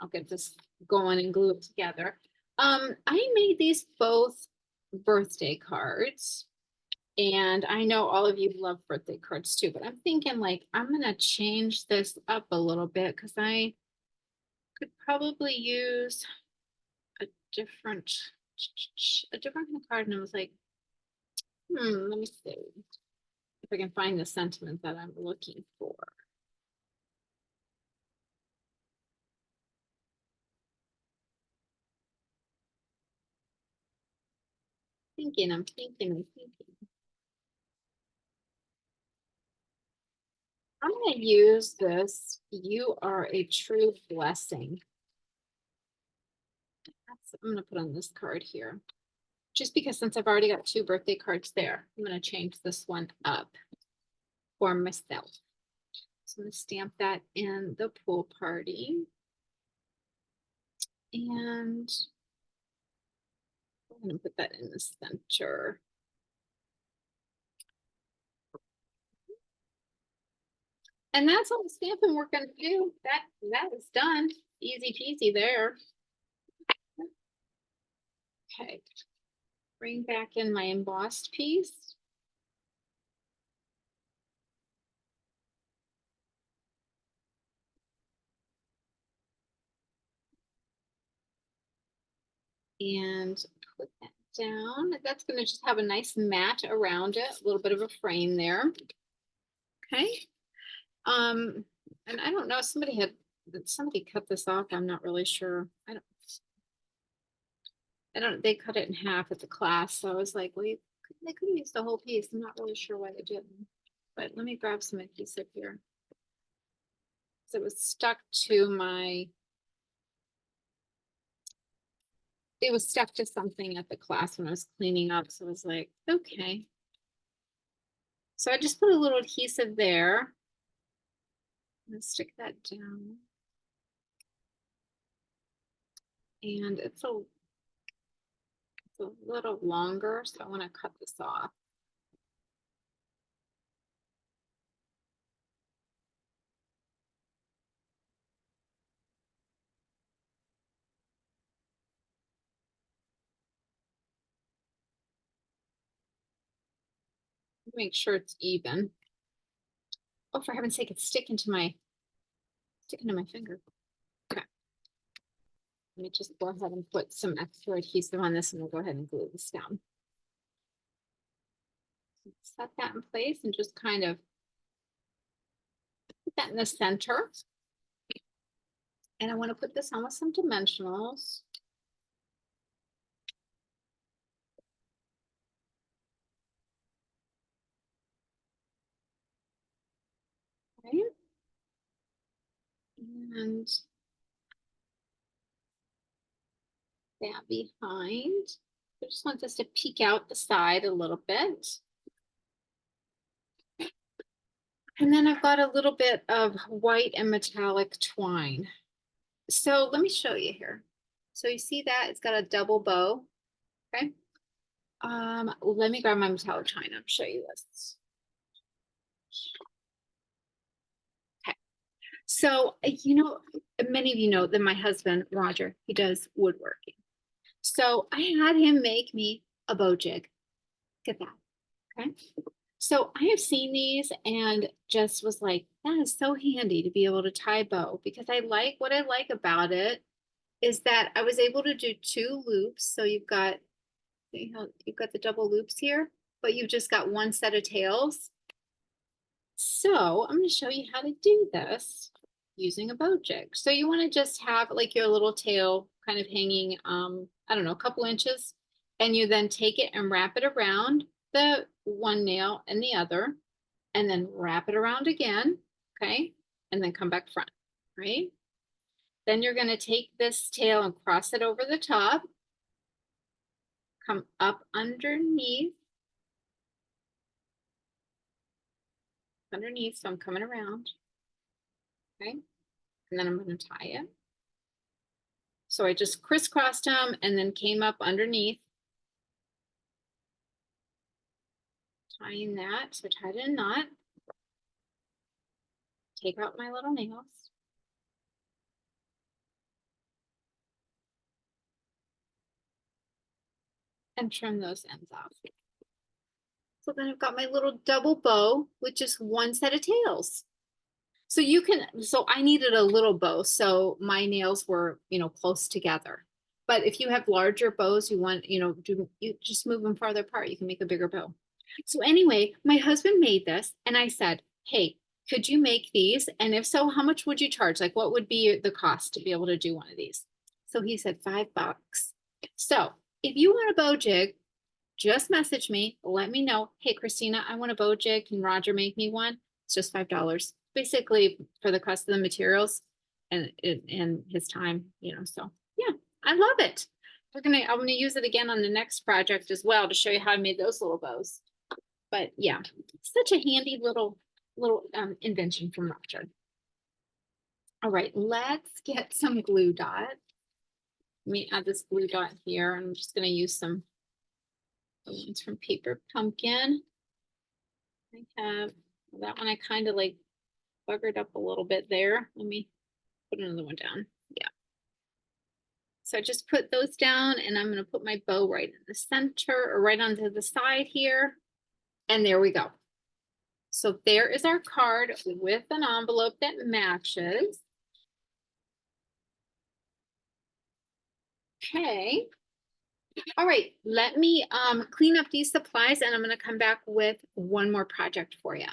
I'll get this going and glue it together. I made these both birthday cards. And I know all of you love birthday cards too, but I'm thinking like, I'm gonna change this up a little bit because I could probably use a different, kind of card. And I was like, let me see if I can find the sentiment that I'm looking for. I'm thinking. I'm gonna use this. You are a true blessing. I'm gonna put on this card here. Just because since I've already got two birthday cards there, I'm gonna change this one up for myself. So I'm gonna stamp that in the pool party. And I'm gonna put that in the center. And that's all the stamping we're gonna do. That is done. Easy peasy there. Okay. Bring back in my embossed piece. And put that down. That's gonna just have a nice mat around it, a little bit of a frame there. Okay. And I don't know, somebody cut this off. I'm not really sure. They cut it in half at the class. So I was like, well, they could have used the whole piece. I'm not really sure why they didn't. But let me grab some adhesive here. So it was stuck to it was stuck to something at the class when I was cleaning up. So I was like, okay. So I just put a little adhesive there. Let's stick that down. And it's a little longer, so I want to cut this off. Make sure it's even. Oh, for heaven's sake, it's sticking to my finger. Okay. Let me just go ahead and put some extra adhesive on this and we'll go ahead and glue this down. Set that in place and just kind of put that in the center. And I want to put this on with some dimensionals. Okay. And that behind. I just want this to peek out the side a little bit. And then I've got a little bit of white and metallic twine. So let me show you here. So you see that it's got a double bow. Okay. Let me grab my metallic twine and show you this. Okay. So, many of you know that my husband, Roger, he does woodworking. So I had him make me a bow jig. Look at that. Okay. So I have seen these and just was like, that is so handy to be able to tie bow because what I like about it is that I was able to do two loops. So you've got the double loops here, but you've just got one set of tails. So I'm going to show you how to do this using a bow jig. So you want to just have like your little tail kind of hanging, I don't know, a couple inches, and you then take it and wrap it around the one nail and the other, and then wrap it around again, okay? And then come back front, right? Then you're going to take this tail and cross it over the top, come up underneath, so I'm coming around, okay? And then I'm going to tie it. So I just crisscrossed them and then came up underneath. tying that. So tied in a knot. Take out my little nails. And trim those ends off. So then I've got my little double bow with just one set of tails. So you can, so I needed a little bow, so my nails were, close together. But if you have larger bows, you want, you just move them farther apart. You can make a bigger bow. So anyway, my husband made this and I said, hey, could you make these? And if so, how much would you charge? Like what would be the cost to be able to do one of these? So he said $5. So if you want a bow jig, just message me, let me know. Hey, Christina, I want a bow jig. Can Roger make me one? It's just $5, basically for the cost of the materials and his time, so yeah, I love it. I'm gonna use it again on the next project as well to show you how I made those little bows. But yeah, such a handy little invention from Roger. All right, let's get some glue dot. Let me add this glue dot here. I'm just gonna use some ones from Paper Pumpkin. I have that one. I kind of like buggered up a little bit there. Let me put another one down. Yeah. So I just put those down and I'm going to put my bow right in the center or right onto the side here. And there we go. So there is our card with an envelope that matches. Okay. All right, let me clean up these supplies and I'm going to come back with one more project for you.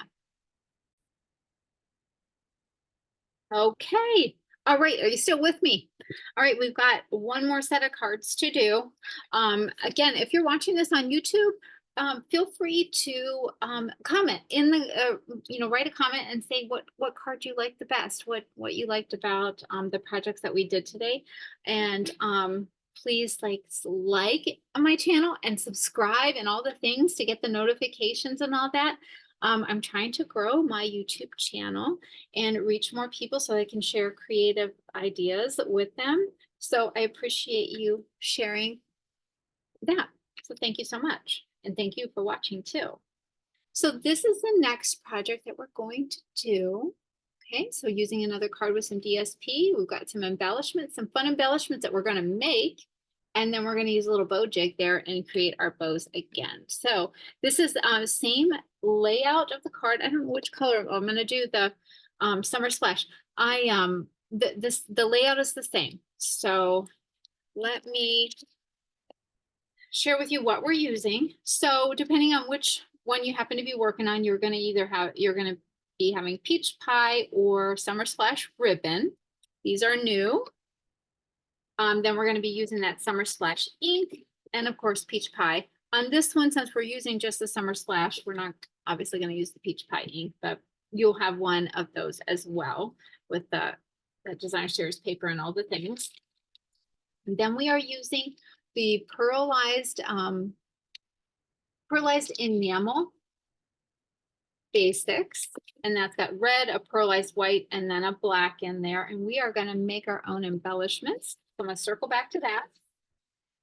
Okay. All right. Are you still with me? All right. We've got one more set of cards to do. Again, if you're watching this on YouTube, feel free to comment in the, write a comment and say what card you liked the best, what you liked about the projects that we did today. And please like my channel and subscribe and all the things to get the notifications and all that. I'm trying to grow my YouTube channel and reach more people so I can share creative ideas with them. So I appreciate you sharing that. So thank you so much. And thank you for watching too. So this is the next project that we're going to do. Okay, so using another card with some DSP, we've got some embellishments, some fun embellishments that we're going to make. And then we're going to use a little bow jig there and create our bows again. So this is the same layout of the card. I don't know which color. I'm going to do the Summer Splash. The layout is the same. So let me share with you what we're using. So depending on which one you happen to be working on, you're going to be having Peach Pie or Summer Splash ribbon. These are new. Then we're going to be using that Summer Splash ink and of course Peach Pie. On this one, since we're using just the Summer Splash, we're not obviously going to use the Peach Pie ink, but you'll have one of those as well with the designer series paper and all the things. And then we are using the pearlized enamel basics, and that's got red, a pearlized white, and then a black in there. And we are going to make our own embellishments. So I'm going to circle back to that.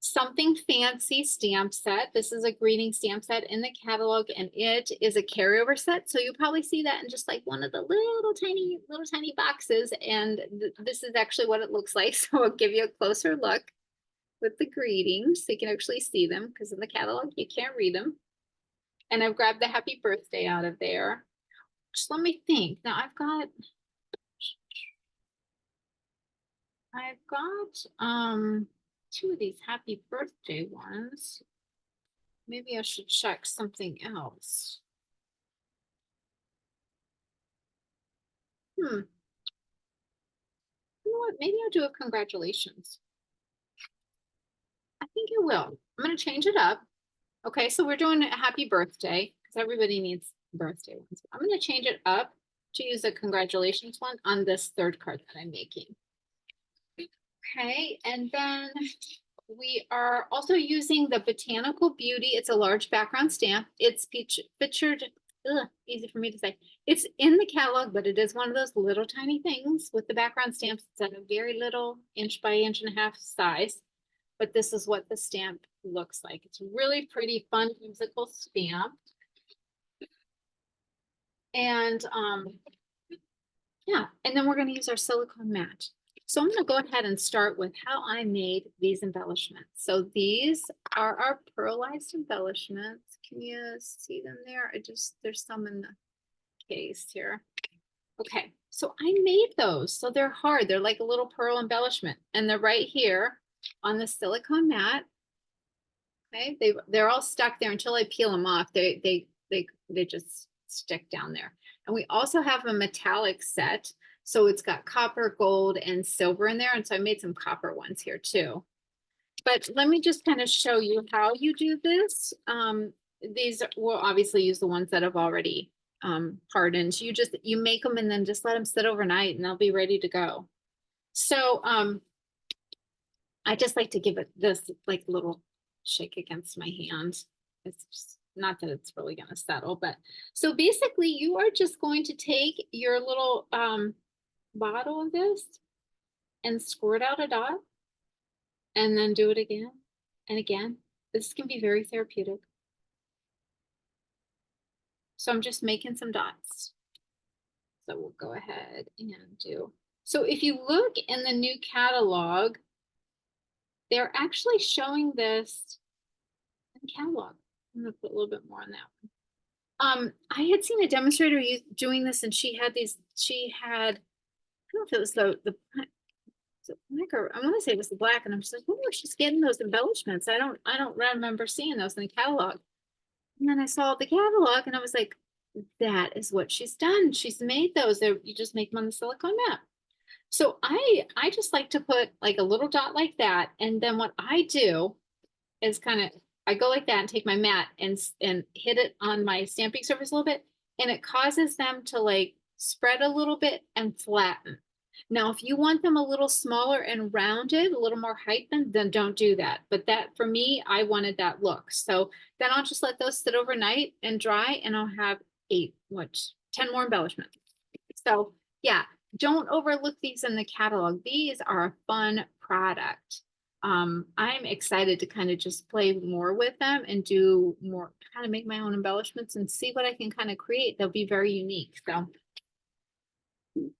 Something Fancy stamp set. This is a greeting stamp set in the catalog, and it is a carryover set. So you'll probably see that in just like one of the little tiny boxes. And this is actually what it looks like. So I'll give you a closer look with the greetings so you can actually see them, because in the catalog you can't read them. And I've grabbed the happy birthday out of there. Just let me think. Now I've got two of these happy birthday ones. Maybe I should check something else. You know what? Maybe I'll do a congratulations. I think I will. I'm going to change it up. Okay, so we're doing a happy birthday because everybody needs birthday ones. I'm going to change it up to use a congratulations one on this third card that I'm making. Okay, and then we are also using the Botanical Beauty. It's a large background stamp. It's featured, easy for me to say. It's in the catalog, but it is one of those little tiny things with the background stamps. It's at a very little 1.5 by 1.5 inch size. But this is what the stamp looks like. It's really pretty, fun, whimsical stamp. And yeah, and then we're gonna use our silicone mat. So I'm gonna go ahead and start with how I made these embellishments. So these are our pearlized embellishments. Can you see them there? There's some in the case here. Okay, so I made those. So they're hard. They're like a little pearl embellishment, and they're right here on the silicone mat. Okay, they're all stuck there until I peel them off. They just stick down there. And we also have a metallic set. So it's got copper, gold, and silver in there. And so I made some copper ones here too. But let me just kind of show you how you do this. These will obviously use the ones that have already hardened. You make them and then just let them sit overnight and they'll be ready to go. So I just like to give it this like little shake against my hand. It's just not that it's really going to settle, but so basically you are just going to take your little bottle of this and squirt out a dot and then do it again and again. This can be very therapeutic. So I'm just making some dots. So we'll go ahead and do. So if you look in the new catalog, they're actually showing this in the catalog. I'm gonna put a little bit more on that one. I had seen a demonstrator doing this, and she had, I don't know if it was the black, or I want to say it was the black, and I'm just like, where was she getting those embellishments? I don't remember seeing those in the catalog. And then I saw the catalog, and I was like, that is what she's done. She's made those. You just make them on the silicone mat. So I just like to put like a little dot like that, and then what I do is I go like that and take my mat and hit it on my stamping surface a little bit, and it causes them to like spread a little bit and flatten. Now, if you want them a little smaller and rounded, a little more height, then don't do that. But that, for me, I wanted that look. So then I'll just let those sit overnight and dry, and I'll have 10 more embellishments. So yeah, don't overlook these in the catalog. These are a fun product. I'm excited to kind of just play more with them and do more, kind of make my own embellishments and see what I can kind of create. They'll be very unique. So, okay.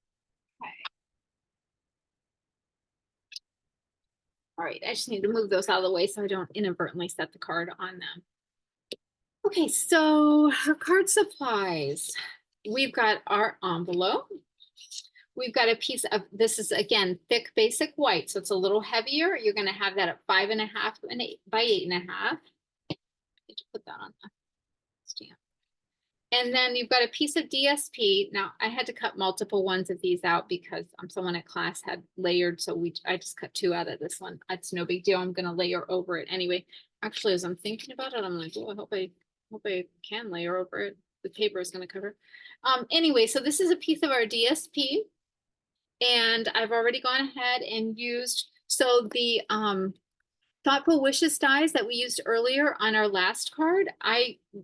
All right, I just need to move those out of the way so I don't inadvertently set the card on them. Okay, so card supplies. We've got our envelope. We've got a piece of, this is again, thick basic white. So it's a little heavier. You're going to have that at 5.5 by 8.5. Need to put that on the stamp. And then you've got a piece of DSP. Now I had to cut multiple ones of these out because someone at class had layered. So I just cut 2 out of this one. It's no big deal. I'm going to layer over it anyway. Actually, as I'm thinking about it, I'm like, oh, I hope I can layer over it. The paper is going to cover. Anyway, so this is a piece of our DSP. And I've already gone ahead and used, so the Thoughtful Wishes dies that we used earlier on our last card,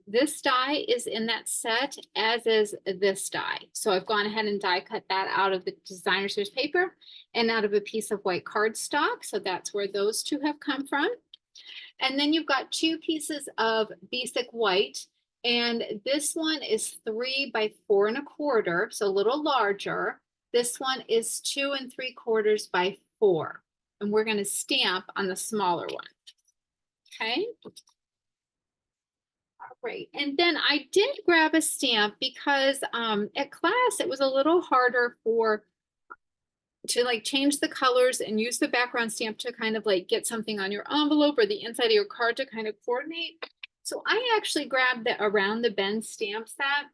this die is in that set, as is this die. So I've gone ahead and die cut that out of the designer series paper and out of a piece of white cardstock. So that's where those 2 have come from. And then you've got 2 pieces of basic white. And this one is 3 by 4 1/4, so a little larger. This one is 2 3/4 by 4. And we're going to stamp on the smaller one. Okay. All right. And then I did grab a stamp because at class it was a little harder to like change the colors and use the background stamp to kind of like get something on your envelope or the inside of your card to kind of coordinate. So I actually grabbed the Around the Bend stamp set.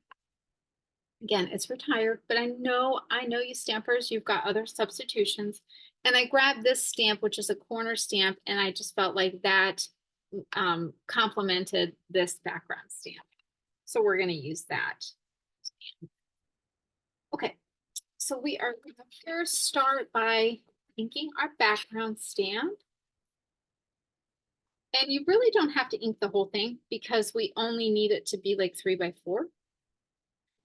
Again, it's retired, but I know you stampers, you've got other substitutions. And I grabbed this stamp, which is a corner stamp, and I just felt like that complemented this background stamp. So we're going to use that. Okay, so we are going to first start by inking our background stamp. And you really don't have to ink the whole thing because we only need it to be like 3 by 4.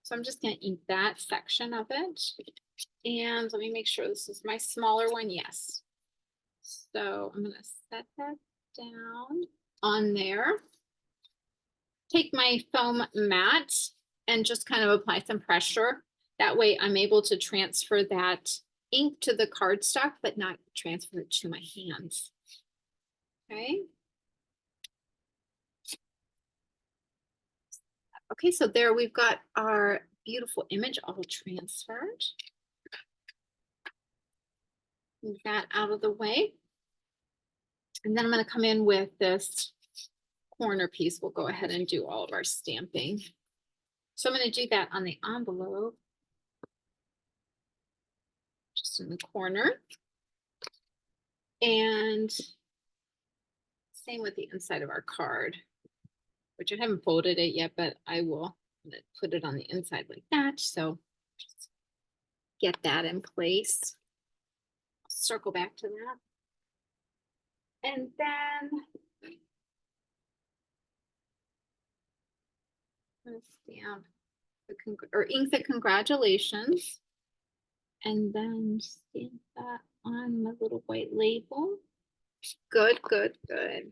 So I'm just going to ink that section of it. And let me make sure this is my smaller one. Yes. So I'm going to set that down on there. Take my foam mat and just kind of apply some pressure. That way I'm able to transfer that ink to the cardstock, but not transfer it to my hands. Okay. Okay, so there we've got our beautiful image all transferred. Move that out of the way. And then I'm going to come in with this corner piece. We'll go ahead and do all of our stamping. So I'm going to do that on the envelope, just in the corner. And same with the inside of our card, which I haven't folded it yet, but I will put it on the inside like that. So just get that in place. I'll circle back to that. And then stamp or ink the congratulations. And then stamp that on the little white label. Good, good, good.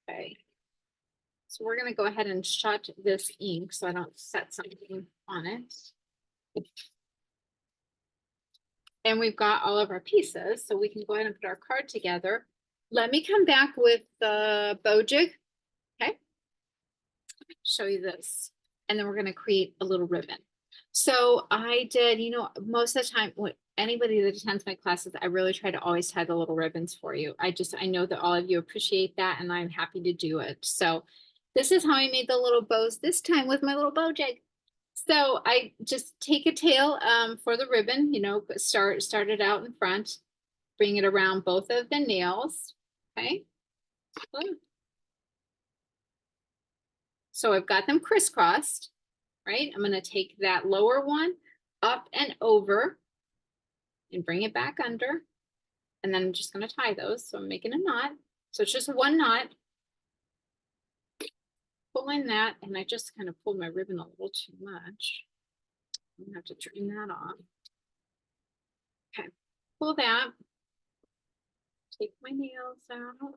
Okay. So we're going to go ahead and shut this ink so I don't set something on it. And we've got all of our pieces, so we can go ahead and put our card together. Let me come back with the bow jig. Okay. Show you this. And then we're going to create a little ribbon. So I did, you know, most of the time, anybody that attends my classes, I really try to always tie the little ribbons for you. I know that all of you appreciate that, and I'm happy to do it. So this is how I made the little bows this time with my little bow jig. So I just take a tail for the ribbon, you know, start it out in front, bring it around both of the nails. Okay. So I've got them crisscrossed, right? I'm going to take that lower one up and over and bring it back under. And then I'm just going to tie those. So I'm making a knot. So it's just one knot. Pull in that, and I just kind of pulled my ribbon a little too much. I'm going to have to trim that off. Okay, pull that. Take my nails out.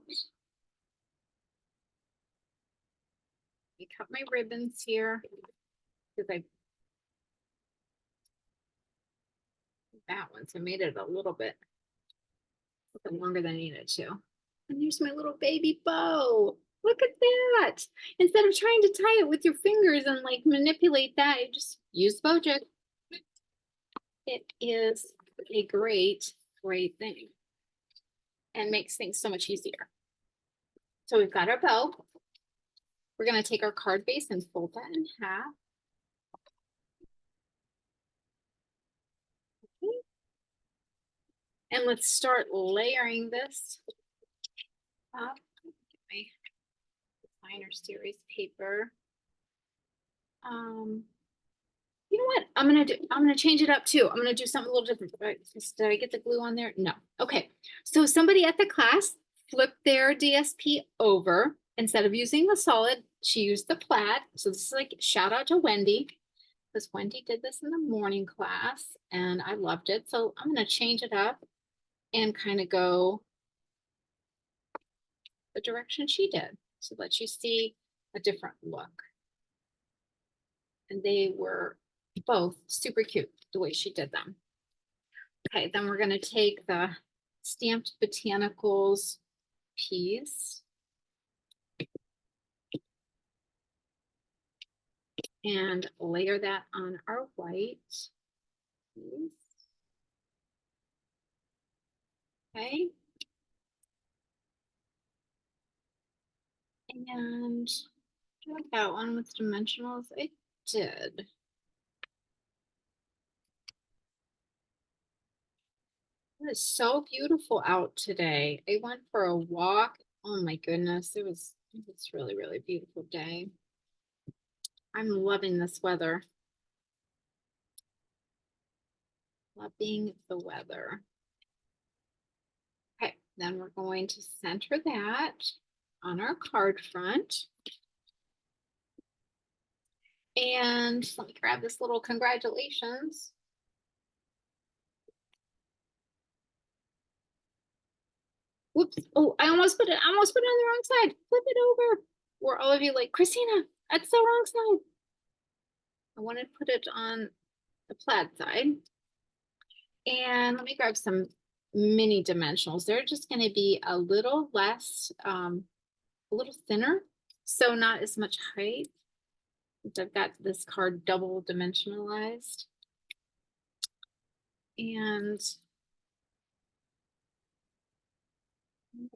I cut my ribbons here because I that one, so I made it a little bit longer than I needed to. And here's my little baby bow. Look at that. Instead of trying to tie it with your fingers and like manipulate that, you just use the bow jig. It is a great, great thing and makes things so much easier. So we've got our bow. We're going to take our card base and fold that in half. Okay. And let's start layering this up. My designer series paper. You know what I'm gonna change it up too. I'm gonna do something a little different. Did I get the glue on there? No. Okay. So somebody at the class flipped their DSP over. Instead of using the solid, she used the plaid. So this is like shout out to Wendy, because Wendy did this in the morning class and I loved it. So I'm gonna change it up and kind of go the direction she did. So let you see a different look. And they were both super cute the way she did them. Okay, then we're going to take the stamped botanicals piece and layer that on our white piece. Okay. And I like that one with dimensionals. I did. It is so beautiful out today. I went for a walk. Oh my goodness, it's really, really beautiful day. I'm loving this weather. Loving the weather. Okay, then we're going to center that on our card front. And let me grab this little congratulations. Whoops. Oh, I almost put it on the wrong side. Flip it over. Were all of you like, Christina, that's the wrong side. I want to put it on the plaid side. And let me grab some mini dimensionals. They're just going to be a little less, a little thinner, so not as much height. I've got this card double dimensionalized. And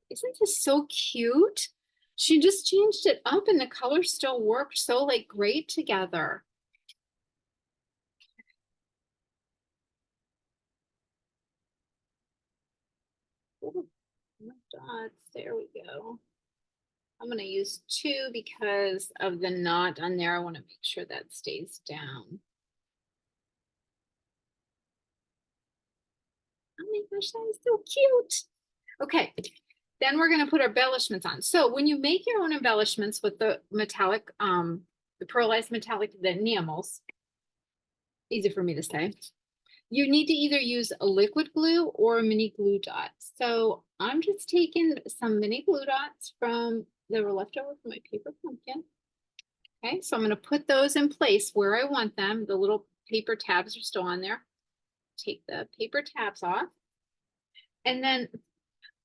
isn't this so cute? She just changed it up and the colors still worked so like great together. Ooh, dots, there we go. I'm going to use 2 because of the knot on there. I want to make sure that stays down. Oh my gosh, that is so cute. Okay, then we're going to put our embellishments on. So when you make your own embellishments with the metallic, the pearlized metallic, the enamels, easy for me to say, you need to either use a liquid glue or a mini glue dot. So I'm just taking some mini glue dots from that were left over from my paper pumpkin. Okay, so I'm going to put those in place where I want them. The little paper tabs are still on there. Take the paper tabs off. And then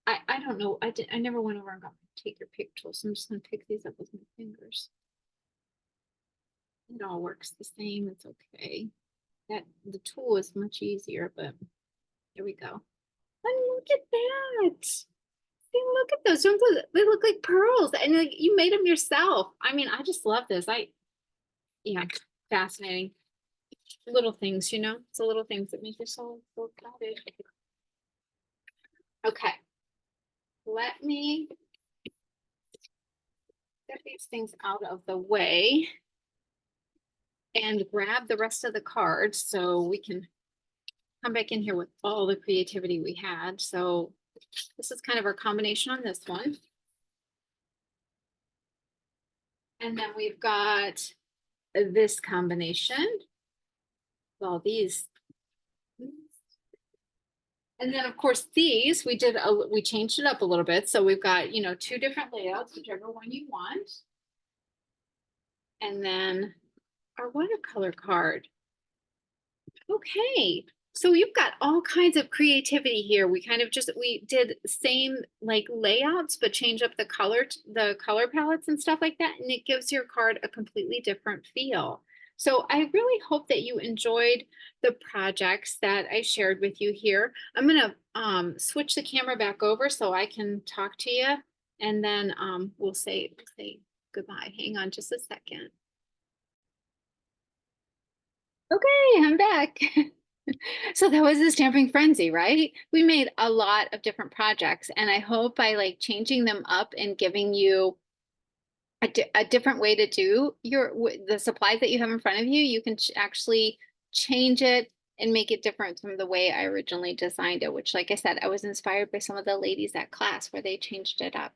I don't know, I never went over and got my take your pick tool, so I'm just going to pick these up with my fingers. It all works the same, it's okay. That the tool is much easier, but there we go. And look at that. See, look at those. They look like pearls, and like, you made them yourself. I mean, I just love this. Yeah, fascinating. Little things, you know, it's the little things that make you so excited. Okay, let me get these things out of the way and grab the rest of the cards so we can come back in here with all the creativity we had. So this is kind of our combination on this one. And then we've got this combination. Well, these. And then of course these, we changed it up a little bit. So we've got, you know, 2 different layouts, whichever one you want. And then our watercolor card. Okay, so you've got all kinds of creativity here. We kind of we did the same like layouts, but change up the color palettes and stuff like that. And it gives your card a completely different feel. So I really hope that you enjoyed the projects that I shared with you here. I'm gonna switch the camera back over so I can talk to you, and then we'll say goodbye. Hang on just a second. Okay, I'm back. So that was the stamping frenzy, right? We made a lot of different projects, and I hope by like changing them up and giving you a different way to do the supplies that you have in front of you, you can actually change it and make it different from the way I originally designed it, which, like I said, I was inspired by some of the ladies at class where they changed it up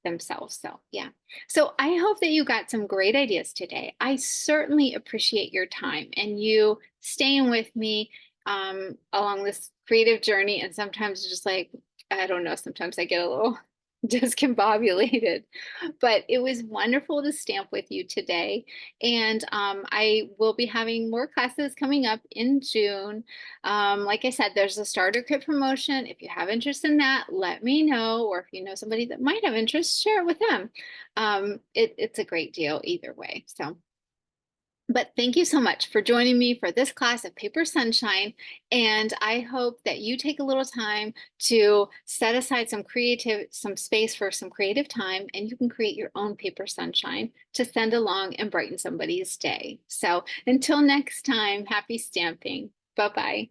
themselves. So yeah. So I hope that you got some great ideas today. I certainly appreciate your time and you staying with me along this creative journey. And sometimes just like, I don't know, sometimes I get a little discombobulated, but it was wonderful to stamp with you today. And I will be having more classes coming up in June. Like I said, there's a starter kit promotion. If you have interest in that, let me know. Or if you know somebody that might have interest, share it with them. It's a great deal either way. So. But thank you so much for joining me for this class of Paper Sunshine. And I hope that you take a little time to set aside some space for some creative time, and you can create your own Paper Sunshine to send along and brighten somebody's day. So until next time, happy stamping. Bye-bye.